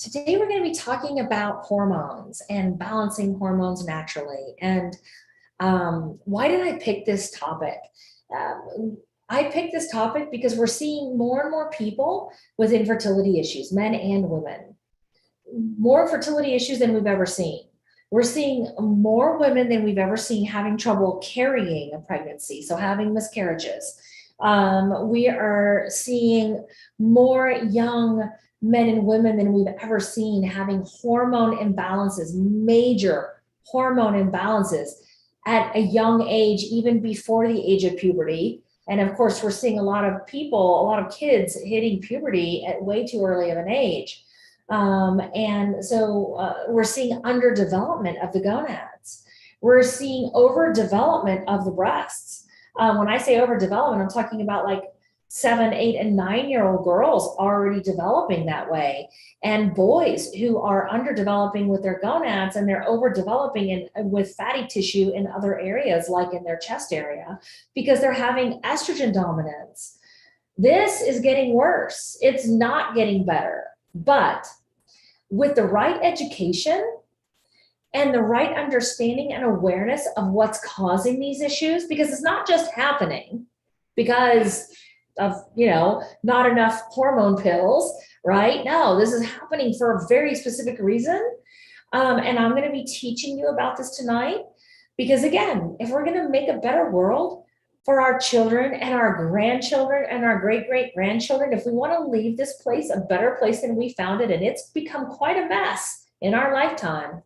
Today we're going to be talking about hormones and balancing hormones naturally. And why did I pick this topic? I picked this topic because we're seeing more and more people with infertility issues, men and women. More fertility issues than we've ever seen. We're seeing more women than we've ever seen having trouble carrying a pregnancy, so having miscarriages. We are seeing more young men and women than we've ever seen having hormone imbalances, major hormone imbalances at a young age, even before the age of puberty. And of course, we're seeing a lot of people, a lot of kids hitting puberty at way too early of an age. We're seeing underdevelopment of the gonads. We're seeing overdevelopment of the breasts. When I say overdevelopment, I'm talking about like 7, 8, and 9-year-old girls already developing that way, and boys who are underdeveloping with their gonads, and they're overdeveloping with fatty tissue in other areas, like in their chest area, because they're having estrogen dominance. This is getting worse. It's not getting better. But with the right education and the right understanding and awareness of what's causing these issues, because it's not just happening because of, not enough hormone pills, right? No, this is happening for a very specific reason. And I'm going to be teaching you about this tonight, because again, if we're going to make a better world for our children and our grandchildren and our great-great-grandchildren, if we want to leave this place a better place than we found it, and it's become quite a mess in our lifetime,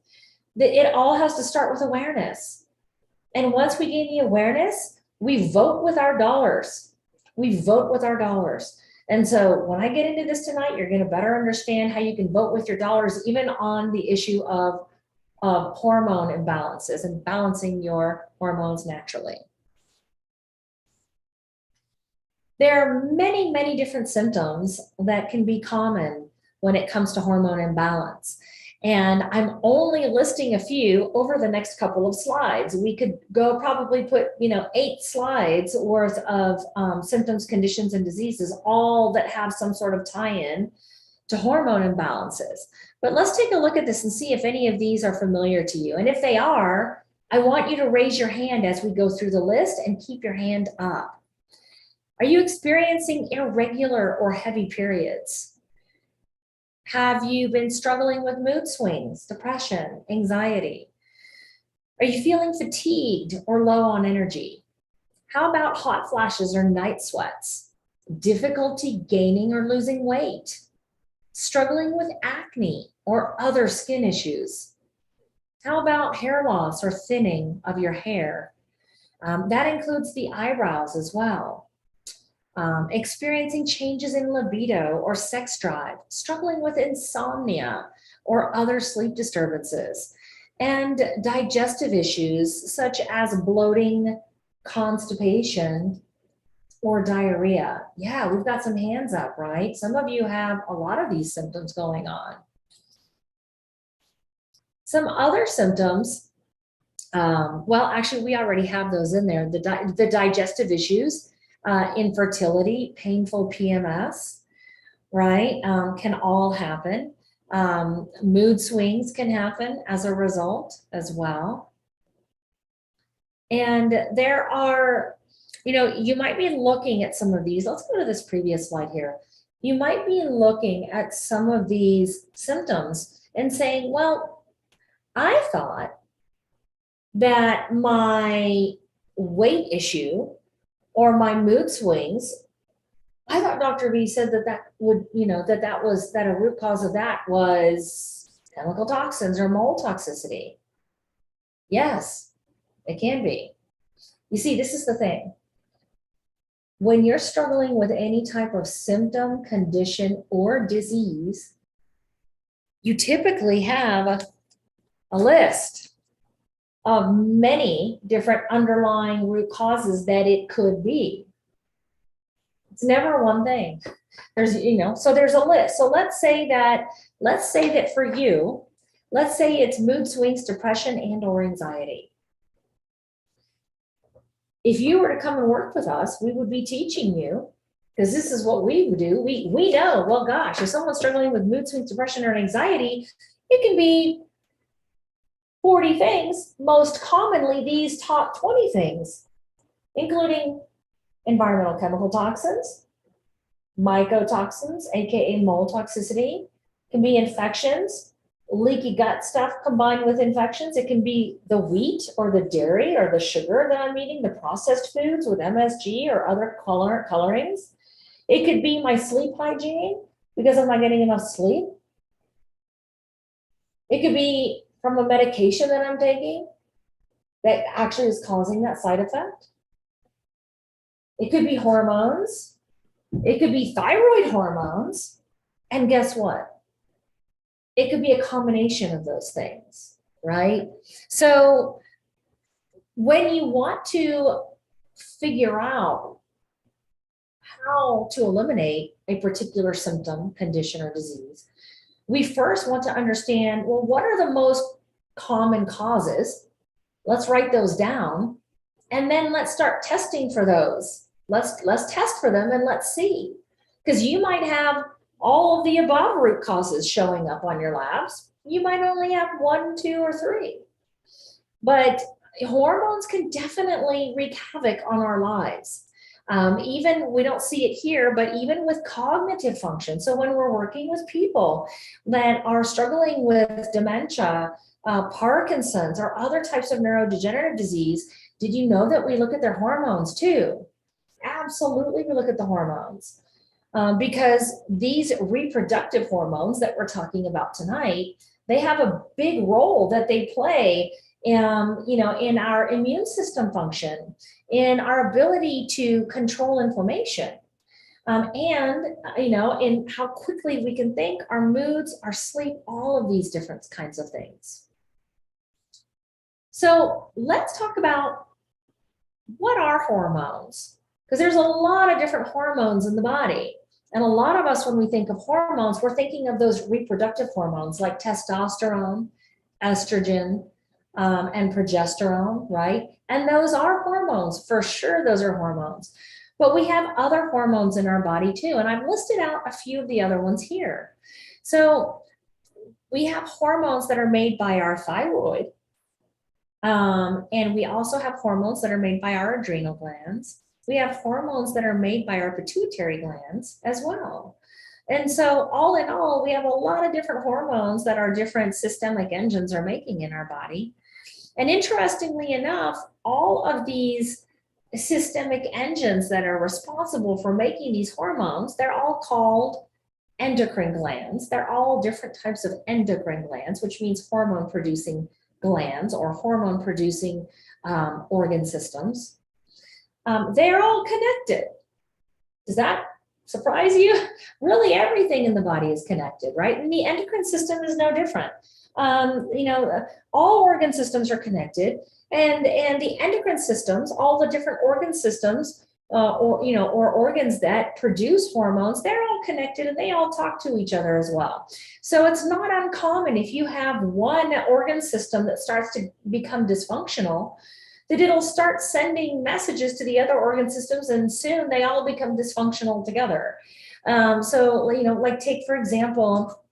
it all has to start with awareness. And once we gain the awareness, we vote with our dollars. We vote with our dollars. And so when I get into this tonight, you're going to better understand how you can vote with your dollars, even on the issue of hormone imbalances and balancing your hormones naturally. There are many, many different symptoms that can be common when it comes to hormone imbalance. And I'm only listing a few over the next couple of slides. We could go probably put, 8 slides worth of symptoms, conditions, and diseases, all that have some sort of tie-in to hormone imbalances. But let's take a look at this and see if any of these are familiar to you. And if they are, I want you to raise your hand as we go through the list and keep your hand up. Are you experiencing irregular or heavy periods? Have you been struggling with mood swings, depression, anxiety? Are you feeling fatigued or low on energy? How about hot flashes or night sweats? Difficulty gaining or losing weight? Struggling with acne or other skin issues? How about hair loss or thinning of your hair? That includes the eyebrows as well. Experiencing changes in libido or sex drive, struggling with insomnia or other sleep disturbances, and digestive issues such as bloating, constipation, or diarrhea. Yeah, we've got some hands up, right? Some of you have a lot of these symptoms going on. Some other symptoms, well, actually, we already have those in there. The digestive issues, infertility, painful PMS, right, can all happen. Mood swings can happen as a result as well. And there are, you might be looking at some of these. Let's go to this previous slide here. You might be looking at some of these symptoms and saying, well, I thought that my weight issue or my mood swings, I thought Dr. B said that a root cause of that was chemical toxins or mold toxicity. Yes, it can be. You see, this is the thing. When you're struggling with any type of symptom, condition, or disease, you typically have a list of many different underlying root causes that it could be. It's never one thing. There's, so there's a list. So let's say that for you, let's say it's mood swings, depression, and or anxiety. If you were to come and work with us, we would be teaching you because this is what we do. We know, well, gosh, if someone's struggling with mood swings, depression, or anxiety, it can be 40 things, most commonly these top 20 things, including environmental chemical toxins, mycotoxins, aka mold toxicity, can be infections, leaky gut stuff combined with infections. It can be the wheat or the dairy or the sugar that I'm eating, the processed foods with MSG or other colorings. It could be my sleep hygiene because I'm not getting enough sleep. It could be from a medication that I'm taking that actually is causing that side effect. It could be hormones. It could be thyroid hormones. And guess what? It could be a combination of those things, right? So when you want to figure out how to eliminate a particular symptom, condition, or disease, we first want to understand, well, what are the most common causes? Let's write those down. And then let's start testing for those. Let's test for them and let's see. Because you might have all of the above root causes showing up on your labs. You might only have 1, 2, or 3. But hormones can definitely wreak havoc on our lives. Even, we don't see it here, but even with cognitive function. So when we're working with people that are struggling with dementia, Parkinson's, or other types of neurodegenerative disease, did you know that we look at their hormones too? Absolutely, we look at the hormones. Because these reproductive hormones that we're talking about tonight, they have a big role that they play in our immune system function, in our ability to control inflammation, and in how quickly we can think, our moods, our sleep, all of these different kinds of things. So let's talk about what are hormones, because there's a lot of different hormones in the body. And a lot of us, when we think of hormones, we're thinking of those reproductive hormones like testosterone, estrogen, and progesterone, right? And those are hormones, for sure, those are hormones. But we have other hormones in our body too. And I've listed out a few of the other ones here. So we have hormones that are made by our thyroid. And we also have hormones that are made by our adrenal glands. We have hormones that are made by our pituitary glands as well. And so all in all, we have a lot of different hormones that our different systemic engines are making in our body. And interestingly enough, all of these systemic engines that are responsible for making these hormones, they're all called endocrine glands. They're all different types of endocrine glands, which means hormone producing glands or hormone producing organ systems. They're all connected. Does that surprise you? Really, everything in the body is connected, right? And the endocrine system is no different. All organ systems are connected, and the endocrine systems, all the different organ systems, or organs that produce hormones, they're all connected and they all talk to each other as well. So it's not uncommon if you have one organ system that starts to become dysfunctional, that it'll start sending messages to the other organ systems, and soon they all become dysfunctional together. Like take, for example,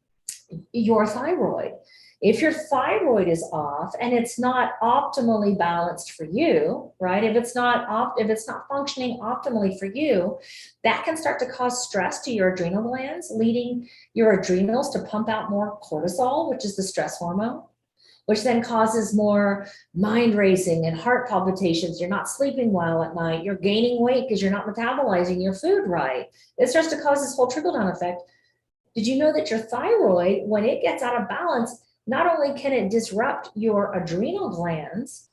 your thyroid. If your thyroid is off and it's not optimally balanced for you, right? If it's not functioning optimally for you, that can start to cause stress to your adrenal glands, leading your adrenals to pump out more cortisol, which is the stress hormone, which then causes more mind racing and heart palpitations. You're not sleeping well at night. You're gaining weight because you're not metabolizing your food right. It starts to cause this whole trickle-down effect. Did you know that your thyroid, when it gets out of balance, not only can it disrupt your adrenal glands,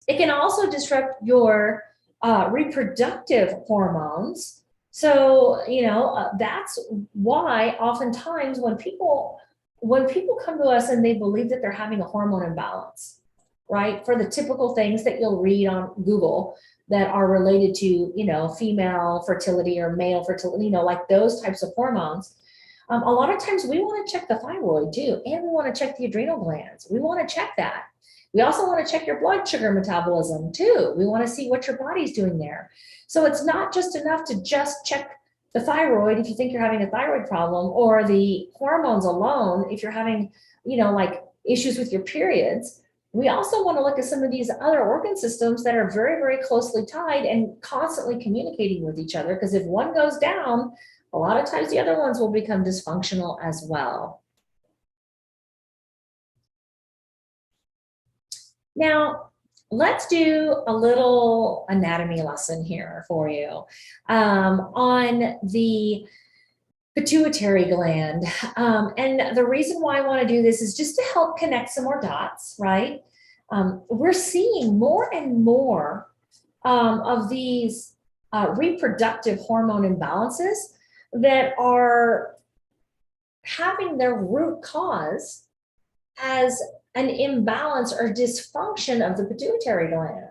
it can also disrupt your reproductive hormones. So, that's why oftentimes when people come to us and they believe that they're having a hormone imbalance, right? For the typical things that you'll read on Google that are related to, female fertility or male fertility, like those types of hormones. A lot of times we want to check the thyroid too, and we want to check the adrenal glands. We want to check that. We also want to check your blood sugar metabolism too. We want to see what your body's doing there. So it's not just enough to just check the thyroid if you think you're having a thyroid problem, or the hormones alone if you're having, like issues with your periods. We also want to look at some of these other organ systems that are very, very closely tied and constantly communicating with each other, because if one goes down, a lot of times the other ones will become dysfunctional as well. Now, let's do a little anatomy lesson here for you on the pituitary gland. And the reason why I want to do this is just to help connect some more dots, right? We're seeing more and more of these reproductive hormone imbalances that are having their root cause as an imbalance or dysfunction of the pituitary gland.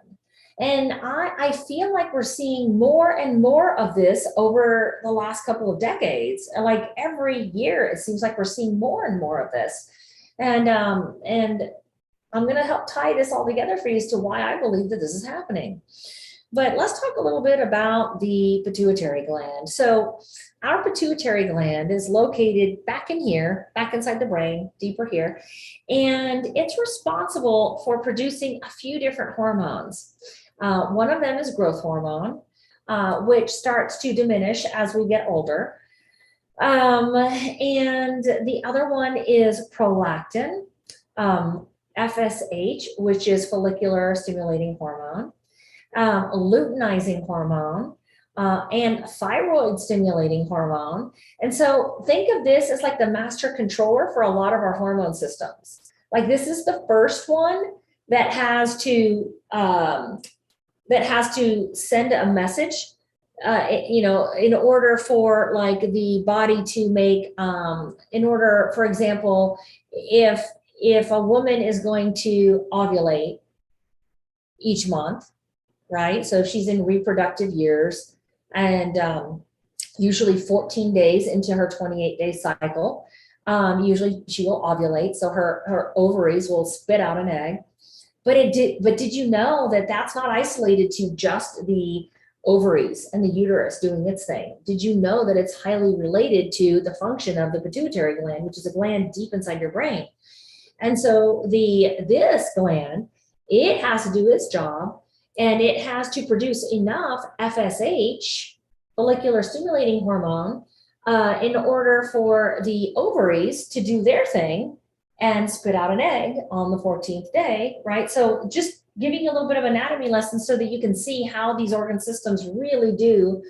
And I feel like we're seeing more and more of this over the last couple of decades. Like every year, it seems like we're seeing more and more of this. And I'm going to help tie this all together for you as to why I believe that this is happening. But let's talk a little bit about the pituitary gland. So our pituitary gland is located back in here, back inside the brain, deeper here, and it's responsible for producing a few different hormones. One of them is growth hormone, which starts to diminish as we get older. And the other one is prolactin, FSH, which is follicular stimulating hormone, luteinizing hormone, and thyroid stimulating hormone. And so think of this as like the master controller for a lot of our hormone systems. Like this is the first one that has to send a message, in order for like the body to make, in order, for example, if a woman is going to ovulate each month, right? So she's in reproductive years, and usually 14 days into her 28-day cycle, usually she will ovulate. So her ovaries will spit out an egg. But did you know that that's not isolated to just the ovaries and the uterus doing its thing? Did you know that it's highly related to the function of the pituitary gland, which is a gland deep inside your brain? And so this gland, it has to do its job, and it has to produce enough FSH, follicular stimulating hormone, in order for the ovaries to do their thing and spit out an egg on the 14th day, right? So just giving you a little bit of anatomy lesson so that you can see how these organ systems really do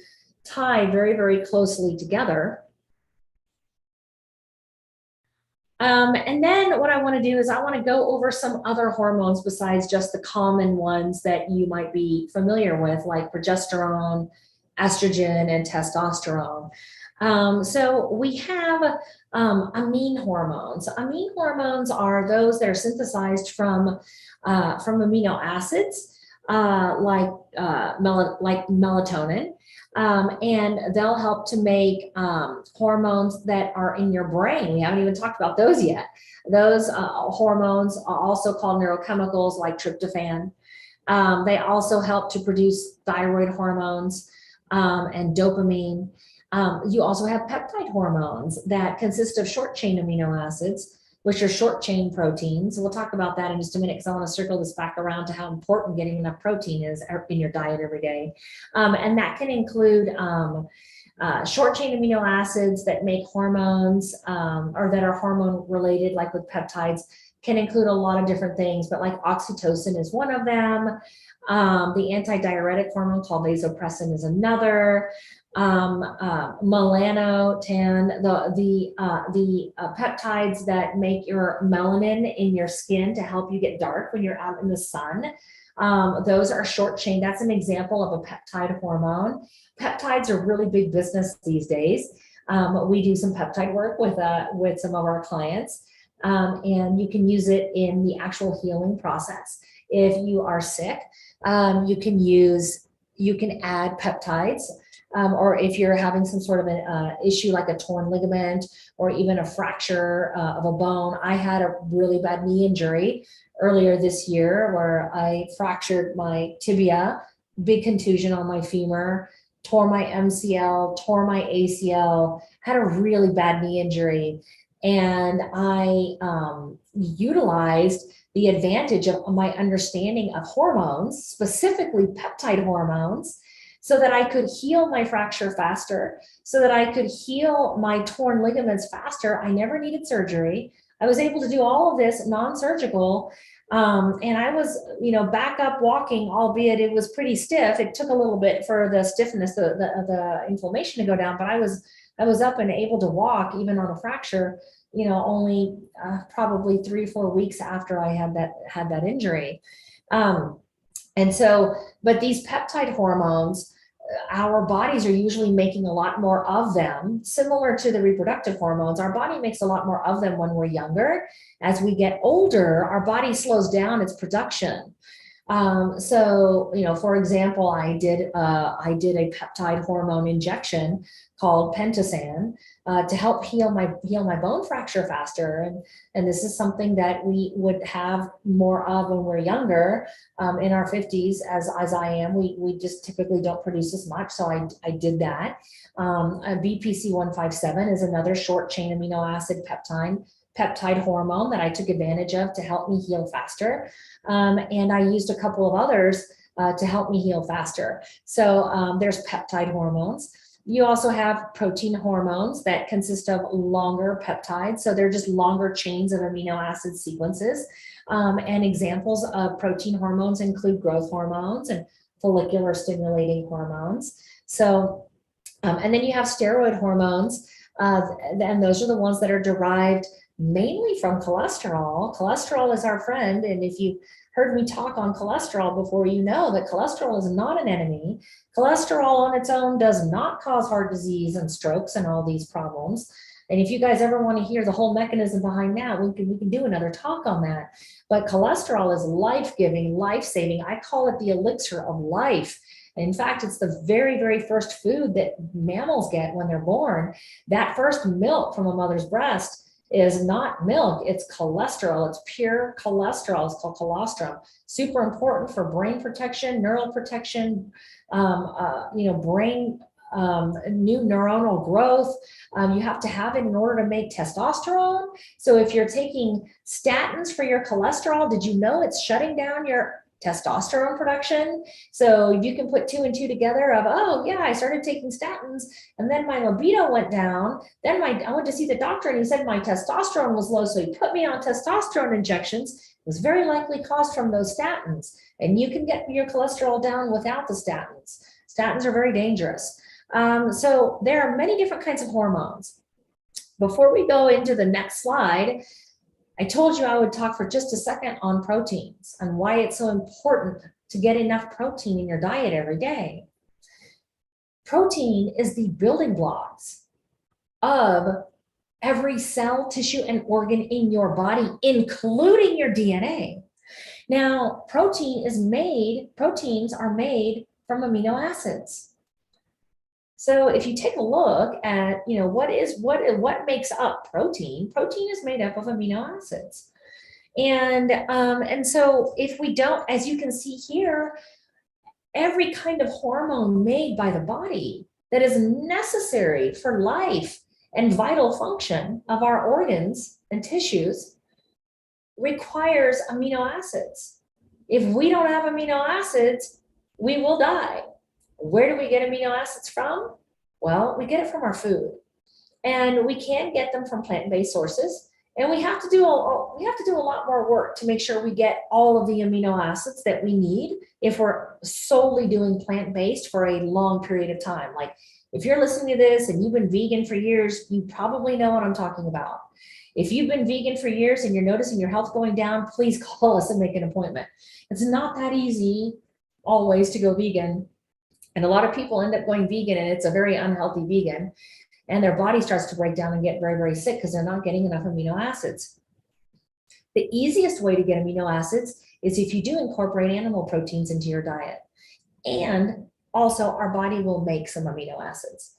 tie very, very closely together. And then what I want to do is I want to go over some other hormones besides just the common ones that you might be familiar with, like progesterone, estrogen, and testosterone. So we have amine hormones. Amine hormones are those that are synthesized from amino acids, like melatonin. And they'll help to make hormones that are in your brain. We haven't even talked about those yet. Those hormones are also called neurochemicals, like tryptophan. They also help to produce thyroid hormones and dopamine. You also have peptide hormones that consist of short chain amino acids, which are short chain proteins. We'll talk about that in just a minute, because I want to circle this back around to how important getting enough protein is in your diet every day. And that can include short chain amino acids that make hormones, or that are hormone related, like with peptides, can include a lot of different things, but like oxytocin is one of them. The antidiuretic hormone called vasopressin is another. Melanotan, the peptides that make your melanin in your skin to help you get dark when you're out in the sun. Those are short chain. That's an example of a peptide hormone. Peptides are really big business these days. We do some peptide work with some of our clients, and you can use it in the actual healing process. If you are sick, you can add peptides or if you're having some sort of an issue like a torn ligament or even a fracture of a bone. I had a really bad knee injury earlier this year where I fractured my tibia, big contusion on my femur, tore my MCL, tore my ACL, had a really bad knee injury. And I utilized the advantage of my understanding of hormones, specifically peptide hormones, so that I could heal my fracture faster, so that I could heal my torn ligaments faster. I never needed surgery. I was able to do all of this non-surgical. And I was, back up walking, albeit it was pretty stiff. It took a little bit for the stiffness, the inflammation to go down, but I was up and able to walk even on a fracture, only probably 3 or 4 weeks after I had that injury. And so, but these peptide hormones, our bodies are usually making a lot more of them, similar to the reproductive hormones. Our body makes a lot more of them when we're younger. As we get older, our body slows down its production. So, for example, I did a peptide hormone injection called Pentosan to help heal my bone fracture faster. And this is something that we would have more of when we're younger, in our 50s, as I am. We just typically don't produce as much. So I did that. BPC 157 is another short chain amino acid peptide hormone that I took advantage of to help me heal faster. And I used a couple of others to help me heal faster. So there's peptide hormones. You also have protein hormones that consist of longer peptides. So they're just longer chains of amino acid sequences. And examples of protein hormones include growth hormones and follicular stimulating hormones. So, and then you have steroid hormones, and those are the ones that are derived mainly from cholesterol. Cholesterol is our friend. And if you heard me talk on cholesterol before, you know that cholesterol is not an enemy. Cholesterol on its own does not cause heart disease and strokes and all these problems. And if you guys ever want to hear the whole mechanism behind that, we can do another talk on that. But cholesterol is life-giving, life-saving. I call it the elixir of life. In fact, it's the very, very first food that mammals get when they're born. That first milk from a mother's breast is not milk, it's cholesterol. It's pure cholesterol. It's called colostrum. Super important for brain protection, neural protection, brain, new neuronal growth. You have to have it in order to make testosterone. So if you're taking statins for your cholesterol, did you know it's shutting down your testosterone production? So you can put 2 and 2 together of, oh yeah, I started taking statins and then my libido went down. Then I went to see the doctor and he said my testosterone was low. So he put me on testosterone injections. It was very likely caused from those statins. And you can get your cholesterol down without the statins. Statins are very dangerous. So there are many different kinds of hormones. Before we go into the next slide, I told you I would talk for just a second on proteins and why it's so important to get enough protein in your diet every day. Protein is the building blocks of every cell, tissue, and organ in your body, including your DNA. Now, proteins are made from amino acids. So if you take a look at, what makes up protein, protein is made up of amino acids. And so if we don't, as you can see here, every kind of hormone made by the body that is necessary for life and vital function of our organs and tissues requires amino acids. If we don't have amino acids, we will die. Where do we get amino acids from? Well, we get it from our food, and we can get them from plant-based sources. And we have to do a lot more work to make sure we get all of the amino acids that we need if we're solely doing plant-based for a long period of time. Like if you're listening to this and you've been vegan for years, you probably know what I'm talking about. If you've been vegan for years and you're noticing your health going down, please call us and make an appointment. It's not that easy always to go vegan. And a lot of people end up going vegan, and it's a very unhealthy vegan, and their body starts to break down and get very, very sick because they're not getting enough amino acids. The easiest way to get amino acids is if you do incorporate animal proteins into your diet. And also our body will make some amino acids.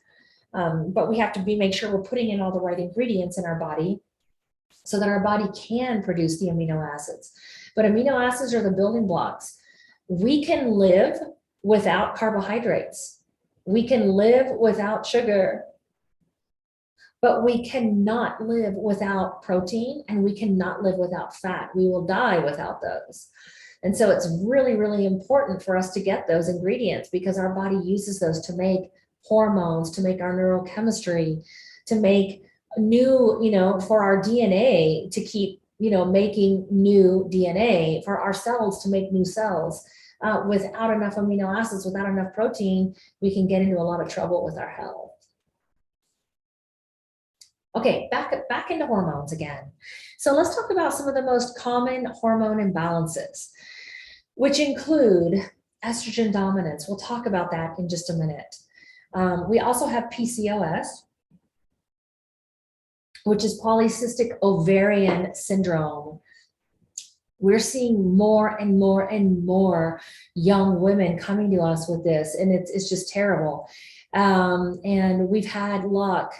But we have to make sure we're putting in all the right ingredients in our body so that our body can produce the amino acids. But amino acids are the building blocks. We can live without carbohydrates. We can live without sugar, but we cannot live without protein, and we cannot live without fat. We will die without those. And so it's really, really important for us to get those ingredients, because our body uses those to make hormones, to make our neurochemistry, to make new, for our DNA to keep, making new DNA, for our cells to make new cells. Without enough amino acids, without enough protein, we can get into a lot of trouble with our health. Okay, back into hormones again. So let's talk about some of the most common hormone imbalances, which include estrogen dominance. We'll talk about that in just a minute. We also have PCOS, which is polycystic ovarian syndrome. We're seeing more and more and more young women coming to us with this, and it's just terrible. And we've had luck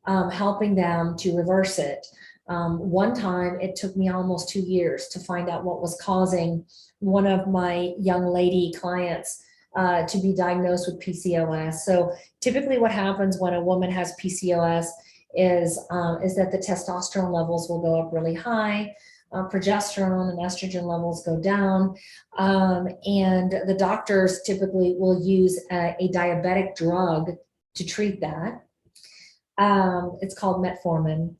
helping them to reverse it. One time it took me almost 2 years to find out what was causing one of my young lady clients to be diagnosed with PCOS. So typically what happens when a woman has PCOS is that the testosterone levels will go up really high, progesterone and estrogen levels go down, and the doctors typically will use a diabetic drug to treat that. It's called metformin.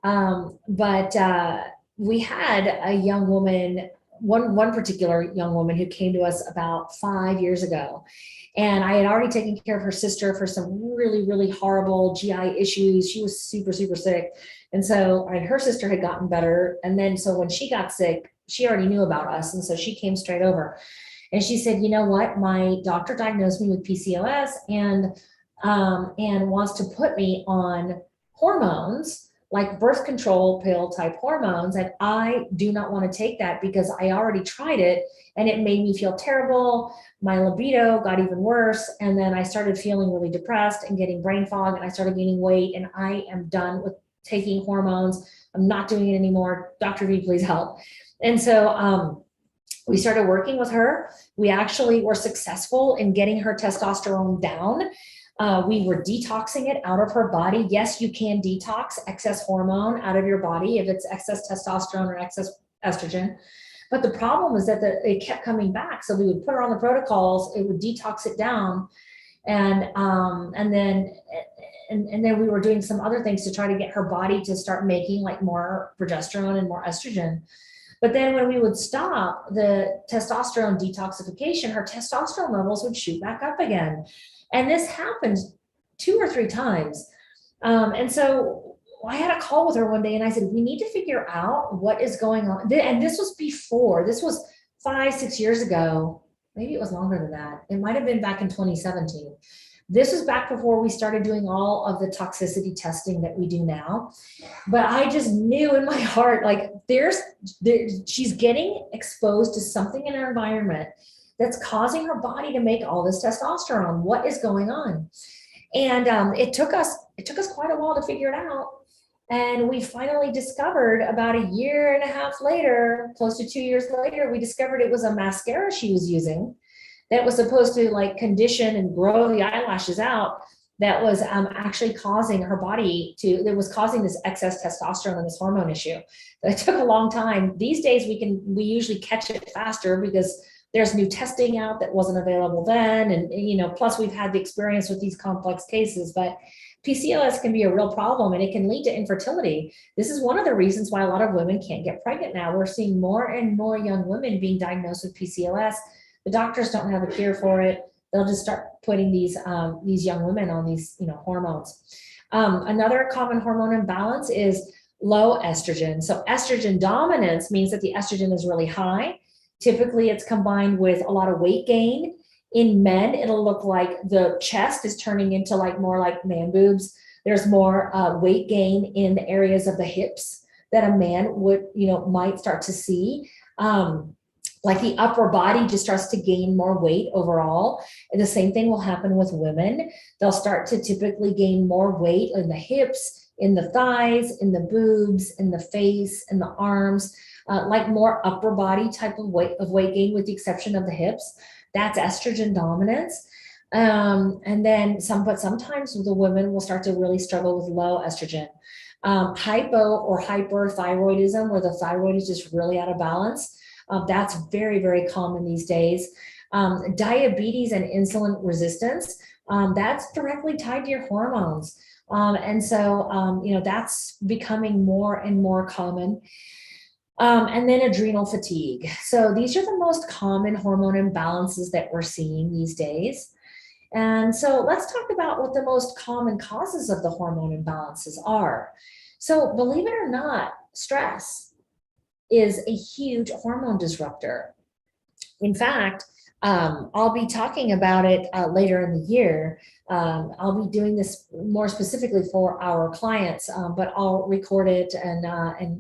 But we had a young woman, one particular young woman who came to us about 5 years ago. And I had already taken care of her sister for some really, really horrible GI issues. She was super, super sick. And so her sister had gotten better. And then, so when she got sick, she already knew about us. And so she came straight over. And she said, you know what? My doctor diagnosed me with PCOS and wants to put me on hormones, like birth control pill type hormones. And I do not want to take that because I already tried it and it made me feel terrible. My libido got even worse. And then I started feeling really depressed and getting brain fog, and I started gaining weight, and I am done with taking hormones. I'm not doing it anymore. Dr. V, please help. And so, we started working with her. We actually were successful in getting her testosterone down. We were detoxing it out of her body. Yes, you can detox excess hormone out of your body if it's excess testosterone or excess estrogen. But the problem is that it kept coming back. So we would put her on the protocols, it would detox it down. And then we were doing some other things to try to get her body to start making like more progesterone and more estrogen. But then when we would stop the testosterone detoxification, her testosterone levels would shoot back up again. And this happened 2 or 3 times. And so I had a call with her one day and I said, we need to figure out what is going on. And this was 5, 6 years ago. Maybe it was longer than that. It might've been back in 2017. This was back before we started doing all of the toxicity testing that we do now. But I just knew in my heart, like she's getting exposed to something in her environment that's causing her body to make all this testosterone. What is going on? And it took us quite a while to figure it out. And we finally discovered about 1.5 years later, close to 2 years later, we discovered it was a mascara she was using that was supposed to like condition and grow the eyelashes out, that was actually causing her body that was causing this excess testosterone and this hormone issue. It took a long time. These days we usually catch it faster because there's new testing out that wasn't available then. And, plus we've had the experience with these complex cases, but PCOS can be a real problem and it can lead to infertility. This is one of the reasons why a lot of women can't get pregnant now. We're seeing more and more young women being diagnosed with PCOS. The doctors don't have a cure for it. They'll just start putting these young women on these, hormones. Another common hormone imbalance is low estrogen. So estrogen dominance means that the estrogen is really high. Typically, it's combined with a lot of weight gain. In men, it'll look like the chest is turning into more like man boobs. There's more weight gain in the areas of the hips that a man would, might start to see. Like the upper body just starts to gain more weight overall. And the same thing will happen with women. They'll start to typically gain more weight in the hips, in the thighs, in the boobs, in the face, in the arms, like more upper body type of weight gain, with the exception of the hips. That's estrogen dominance. And then but sometimes the women will start to really struggle with low estrogen. Hypo or hyperthyroidism, where the thyroid is just really out of balance. That's very, very common these days. Diabetes and insulin resistance, that's directly tied to your hormones. And so, that's becoming more and more common. And then adrenal fatigue. So these are the most common hormone imbalances that we're seeing these days. And so let's talk about what the most common causes of the hormone imbalances are. So believe it or not, stress is a huge hormone disruptor. In fact, I'll be talking about it later in the year. I'll be doing this more specifically for our clients, but I'll record it and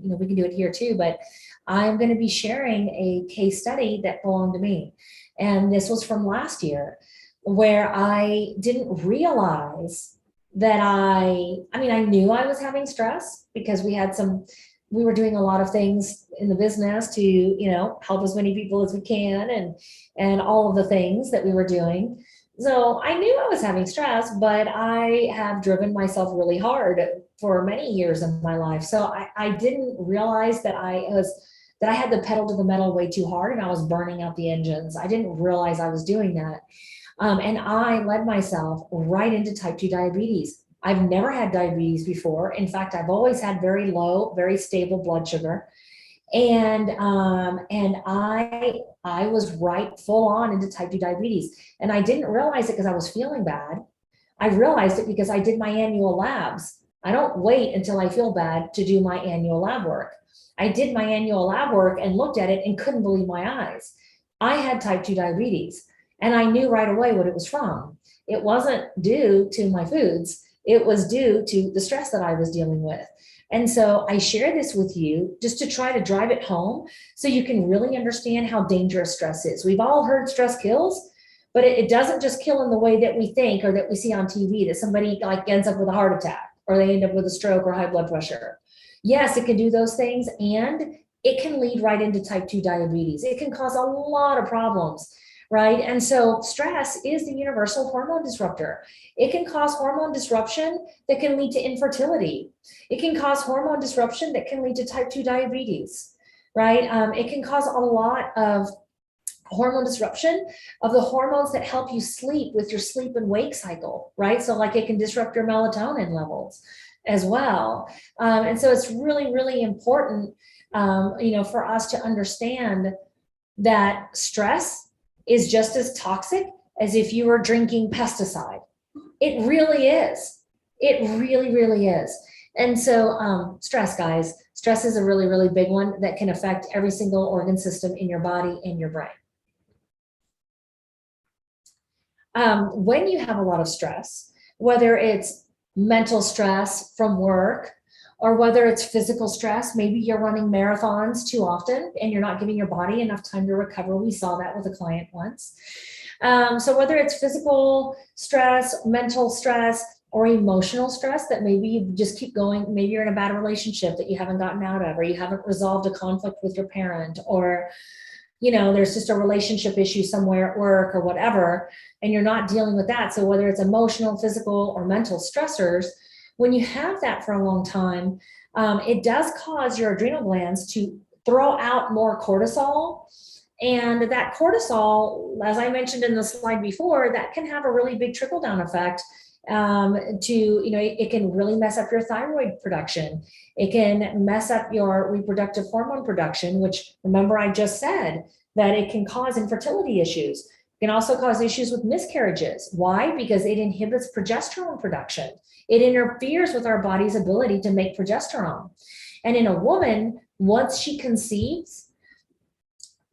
we can do it here too. But I'm going to be sharing a case study that belonged to me, and this was from last year, where I didn't realize that I knew I was having stress because we were doing a lot of things in the business to, help as many people as we can and all of the things that we were doing. So I knew I was having stress, but I have driven myself really hard for many years in my life. So I didn't realize that I had the pedal to the metal way too hard and I was burning out the engines. I didn't realize I was doing that. And I led myself right into type 2 diabetes. I've never had diabetes before. In fact, I've always had very low, very stable blood sugar. And I was right full on into type 2 diabetes. And I didn't realize it because I was feeling bad. I realized it because I did my annual labs. I don't wait until I feel bad to do my annual lab work. I did my annual lab work and looked at it and couldn't believe my eyes. I had type 2 diabetes. And I knew right away what it was from. It wasn't due to my foods. It was due to the stress that I was dealing with. And so I share this with you just to try to drive it home so you can really understand how dangerous stress is. We've all heard stress kills, but it doesn't just kill in the way that we think or that we see on TV, that somebody like ends up with a heart attack or they end up with a stroke or high blood pressure. Yes, it can do those things, and it can lead right into type 2 diabetes. It can cause a lot of problems. Right? And so stress is the universal hormone disruptor. It can cause hormone disruption that can lead to infertility. It can cause hormone disruption that can lead to type 2 diabetes, right? It can cause a lot of hormone disruption of the hormones that help you sleep with your sleep and wake cycle, right? So like it can disrupt your melatonin levels as well. And so it's really, really important, for us to understand that stress is just as toxic as if you were drinking pesticide. It really is. It really, really is. And so stress, guys, stress is a really, really big one that can affect every single organ system in your body and your brain. When you have a lot of stress, whether it's mental stress from work, or whether it's physical stress, maybe you're running marathons too often and you're not giving your body enough time to recover. We saw that with a client once. So whether it's physical stress, mental stress, or emotional stress that maybe you just keep going, maybe you're in a bad relationship that you haven't gotten out of, or you haven't resolved a conflict with your parent, or there's just a relationship issue somewhere at work or whatever, and you're not dealing with that. So whether it's emotional, physical, or mental stressors, when you have that for a long time, it does cause your adrenal glands to throw out more cortisol. And that cortisol, as I mentioned in the slide before, that can have a really big trickle-down effect it can really mess up your thyroid production. It can mess up your reproductive hormone production, which, remember, I just said that it can cause infertility issues. It can also cause issues with miscarriages. Why? Because it inhibits progesterone production. It interferes with our body's ability to make progesterone. And in a woman, once she conceives,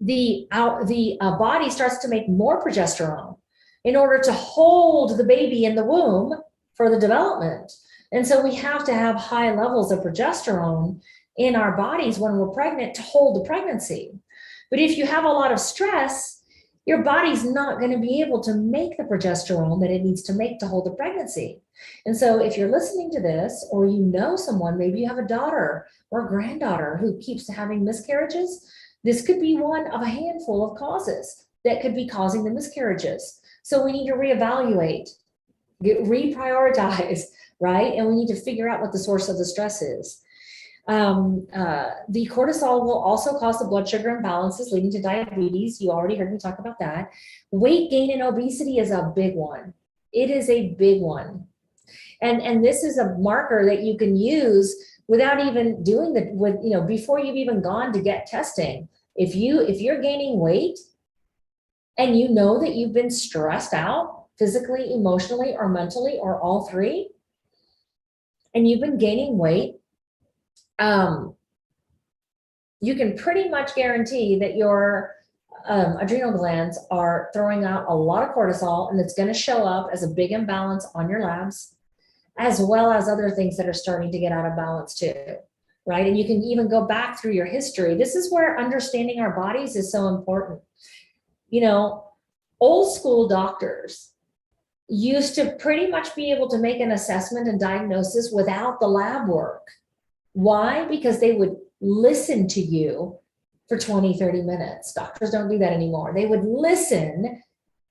the body starts to make more progesterone in order to hold the baby in the womb for the development. And so we have to have high levels of progesterone in our bodies when we're pregnant to hold the pregnancy. But if you have a lot of stress, your body's not going to be able to make the progesterone that it needs to make to hold the pregnancy. And so if you're listening to this, or you know someone, maybe you have a daughter or a granddaughter who keeps having miscarriages, this could be one of a handful of causes that could be causing the miscarriages. So we need to reevaluate, reprioritize, right? And we need to figure out what the source of the stress is. The cortisol will also cause the blood sugar imbalances leading to diabetes. You already heard me talk about that. Weight gain and obesity is a big one. It is a big one. And this is a marker that you can use without even doing before you've even gone to get testing. If you're gaining weight and you know that you've been stressed out physically, emotionally, or mentally, or all three, and you've been gaining weight, you can pretty much guarantee that your adrenal glands are throwing out a lot of cortisol, and it's going to show up as a big imbalance on your labs, as well as other things that are starting to get out of balance too, right? And you can even go back through your history. This is where understanding our bodies is so important. Old school doctors used to pretty much be able to make an assessment and diagnosis without the lab work. Why? Because they would listen to you for 20, 30 minutes. Doctors don't do that anymore. They would listen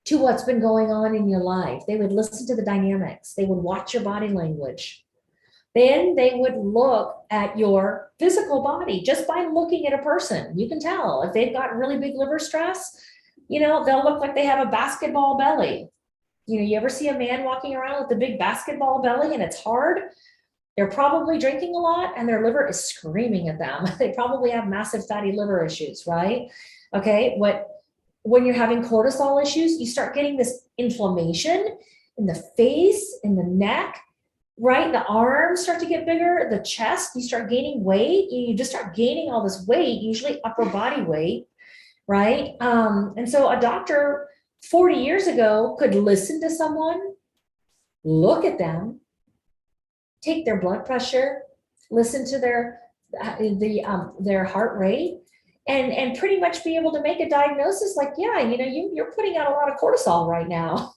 to what's been going on in your life. They would listen to the dynamics. They would watch your body language. Then they would look at your physical body just by looking at a person. You can tell if they've got really big liver stress, they'll look like they have a basketball belly. You ever see a man walking around with a big basketball belly and it's hard? They're probably drinking a lot and their liver is screaming at them. They probably have massive fatty liver issues, right? Okay, when you're having cortisol issues, you start getting this inflammation in the face, in the neck, right? The arms start to get bigger, the chest, you start gaining weight. You just start gaining all this weight, usually upper body weight, right? And so a doctor 40 years ago could listen to someone, look at them, take their blood pressure, listen to their heart rate, and pretty much be able to make a diagnosis like, yeah, you're putting out a lot of cortisol right now.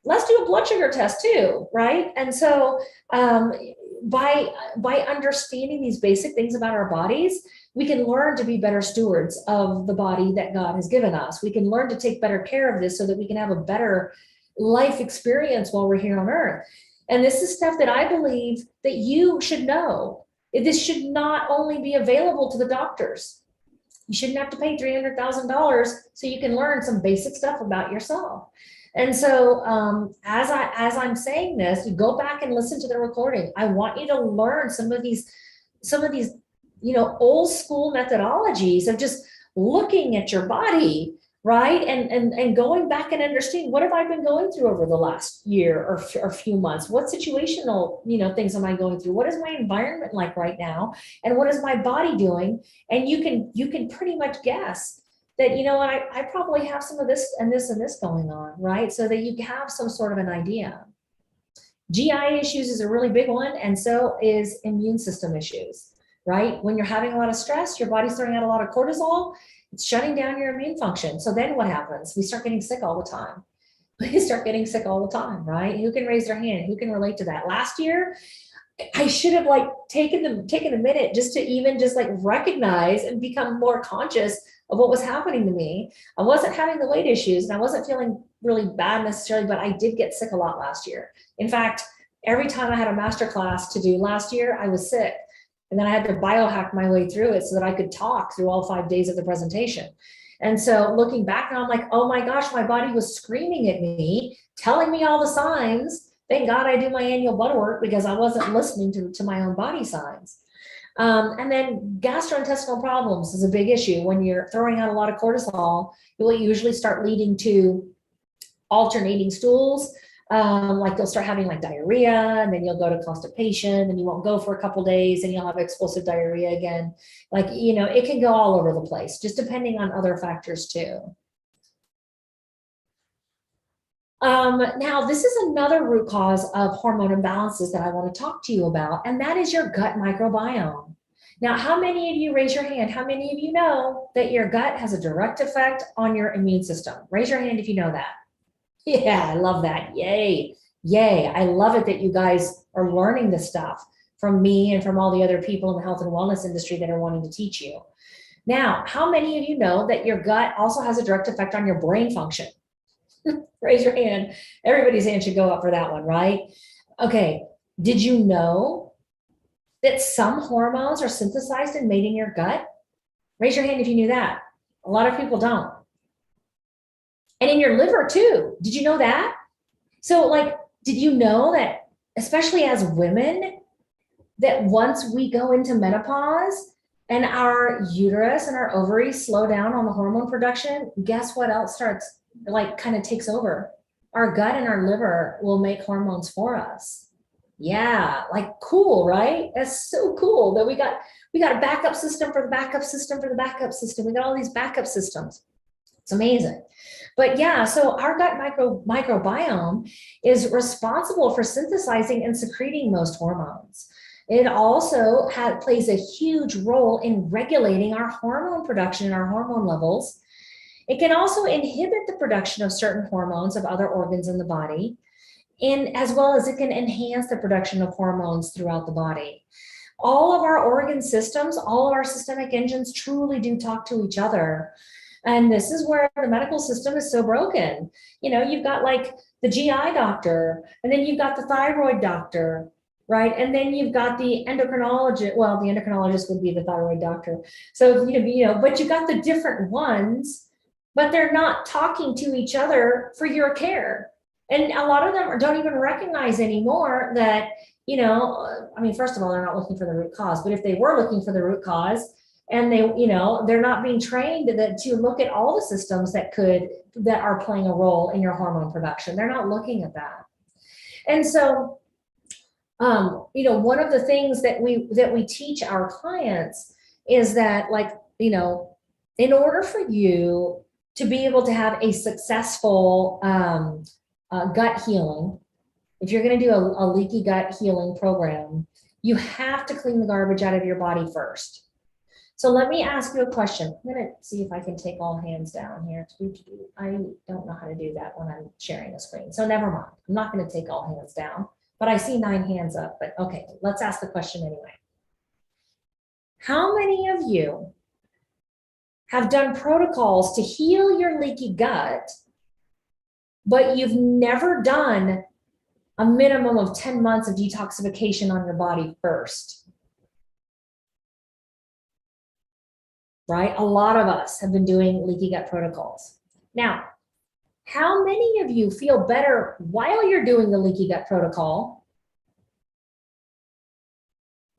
Let's do a blood sugar test too, right? And so by understanding these basic things about our bodies, we can learn to be better stewards of the body that God has given us. We can learn to take better care of this so that we can have a better life experience while we're here on earth. And this is stuff that I believe that you should know. This should not only be available to the doctors. You shouldn't have to pay $300,000 so you can learn some basic stuff about yourself. And so as I'm saying this, you go back and listen to the recording. I want you to learn some of these old school methodologies of just looking at your body, right? And going back and understanding, what have I been going through over the last year or few months? What situational, things am I going through? What is my environment like right now? And what is my body doing? And you can pretty much guess that, I probably have some of this and this and this going on, right? So that you have some sort of an idea. GI issues is a really big one, and so is immune system issues, right? When you're having a lot of stress, your body's throwing out a lot of cortisol, it's shutting down your immune function. So then what happens? We start getting sick all the time. We start getting sick all the time, right? Who can raise their hand? Who can relate to that? Last year, I should have taken a minute just to recognize and become more conscious of what was happening to me. I wasn't having the weight issues and I wasn't feeling really bad necessarily, but I did get sick a lot last year. In fact, every time I had a master class to do last year, I was sick. And then I had to biohack my way through it so that I could talk through all 5 days of the presentation. And so looking back now, I'm like, oh my gosh, my body was screaming at me, telling me all the signs. Thank God I do my annual blood work because I wasn't listening to my own body signs. And then gastrointestinal problems is a big issue. When you're throwing out a lot of cortisol, it will usually start leading to alternating stools. You'll start having diarrhea, and then you'll go to constipation, and you won't go for a couple days, and you'll have explosive diarrhea again. It can go all over the place, just depending on other factors too. Now, this is another root cause of hormone imbalances that I want to talk to you about, and that is your gut microbiome. Now, how many of you, raise your hand, how many of you know that your gut has a direct effect on your immune system? Raise your hand if you know that. Yeah, I love that. Yay. Yay. I love it that you guys are learning this stuff from me and from all the other people in the health and wellness industry that are wanting to teach you. Now, how many of you know that your gut also has a direct effect on your brain function? Raise your hand. Everybody's hand should go up for that one, right? Okay. Did you know that some hormones are synthesized and made in your gut? Raise your hand if you knew that. A lot of people don't. And in your liver too. Did you know that? So like, did you know that, especially as women, that once we go into menopause and our uterus and our ovaries slow down on the hormone production, guess what else starts, like, kind of takes over? Our gut and our liver will make hormones for us. Yeah, like, cool, right? That's so cool that we got a backup system for the backup system for the backup system. We got all these backup systems. It's amazing. But yeah, so our gut microbiome is responsible for synthesizing and secreting most hormones. It also plays a huge role in regulating our hormone production and our hormone levels. It can also inhibit the production of certain hormones of other organs in the body, and as well as it can enhance the production of hormones throughout the body. All of our organ systems, all of our systemic engines truly do talk to each other. And this is where the medical system is so broken. You know, you've got like the GI doctor, and then you've got the thyroid doctor, right? And then you've got the endocrinologist. Well, the endocrinologist would be the thyroid doctor. So, but you've got the different ones, but they're not talking to each other for your care. And a lot of them don't even recognize anymore that, I mean, first of all, they're not looking for the root cause, but if they were looking for the root cause, and they're not being trained to look at all the systems that are playing a role in your hormone production. They're not looking at that. And so, one of the things that we teach our clients is that, like, in order for you to be able to have a successful gut healing, if you're going to do a leaky gut healing program, you have to clean the garbage out of your body first. So let me ask you a question. I'm going to see if I can take all hands down here. I don't know how to do that when I'm sharing a screen. So never mind. I'm not going to take all hands down, but I see 9 hands up. But okay, let's ask the question anyway. How many of you have done protocols to heal your leaky gut, but you've never done a minimum of 10 months of detoxification on your body first? Right? A lot of us have been doing leaky gut protocols. Now, how many of you feel better while you're doing the leaky gut protocol?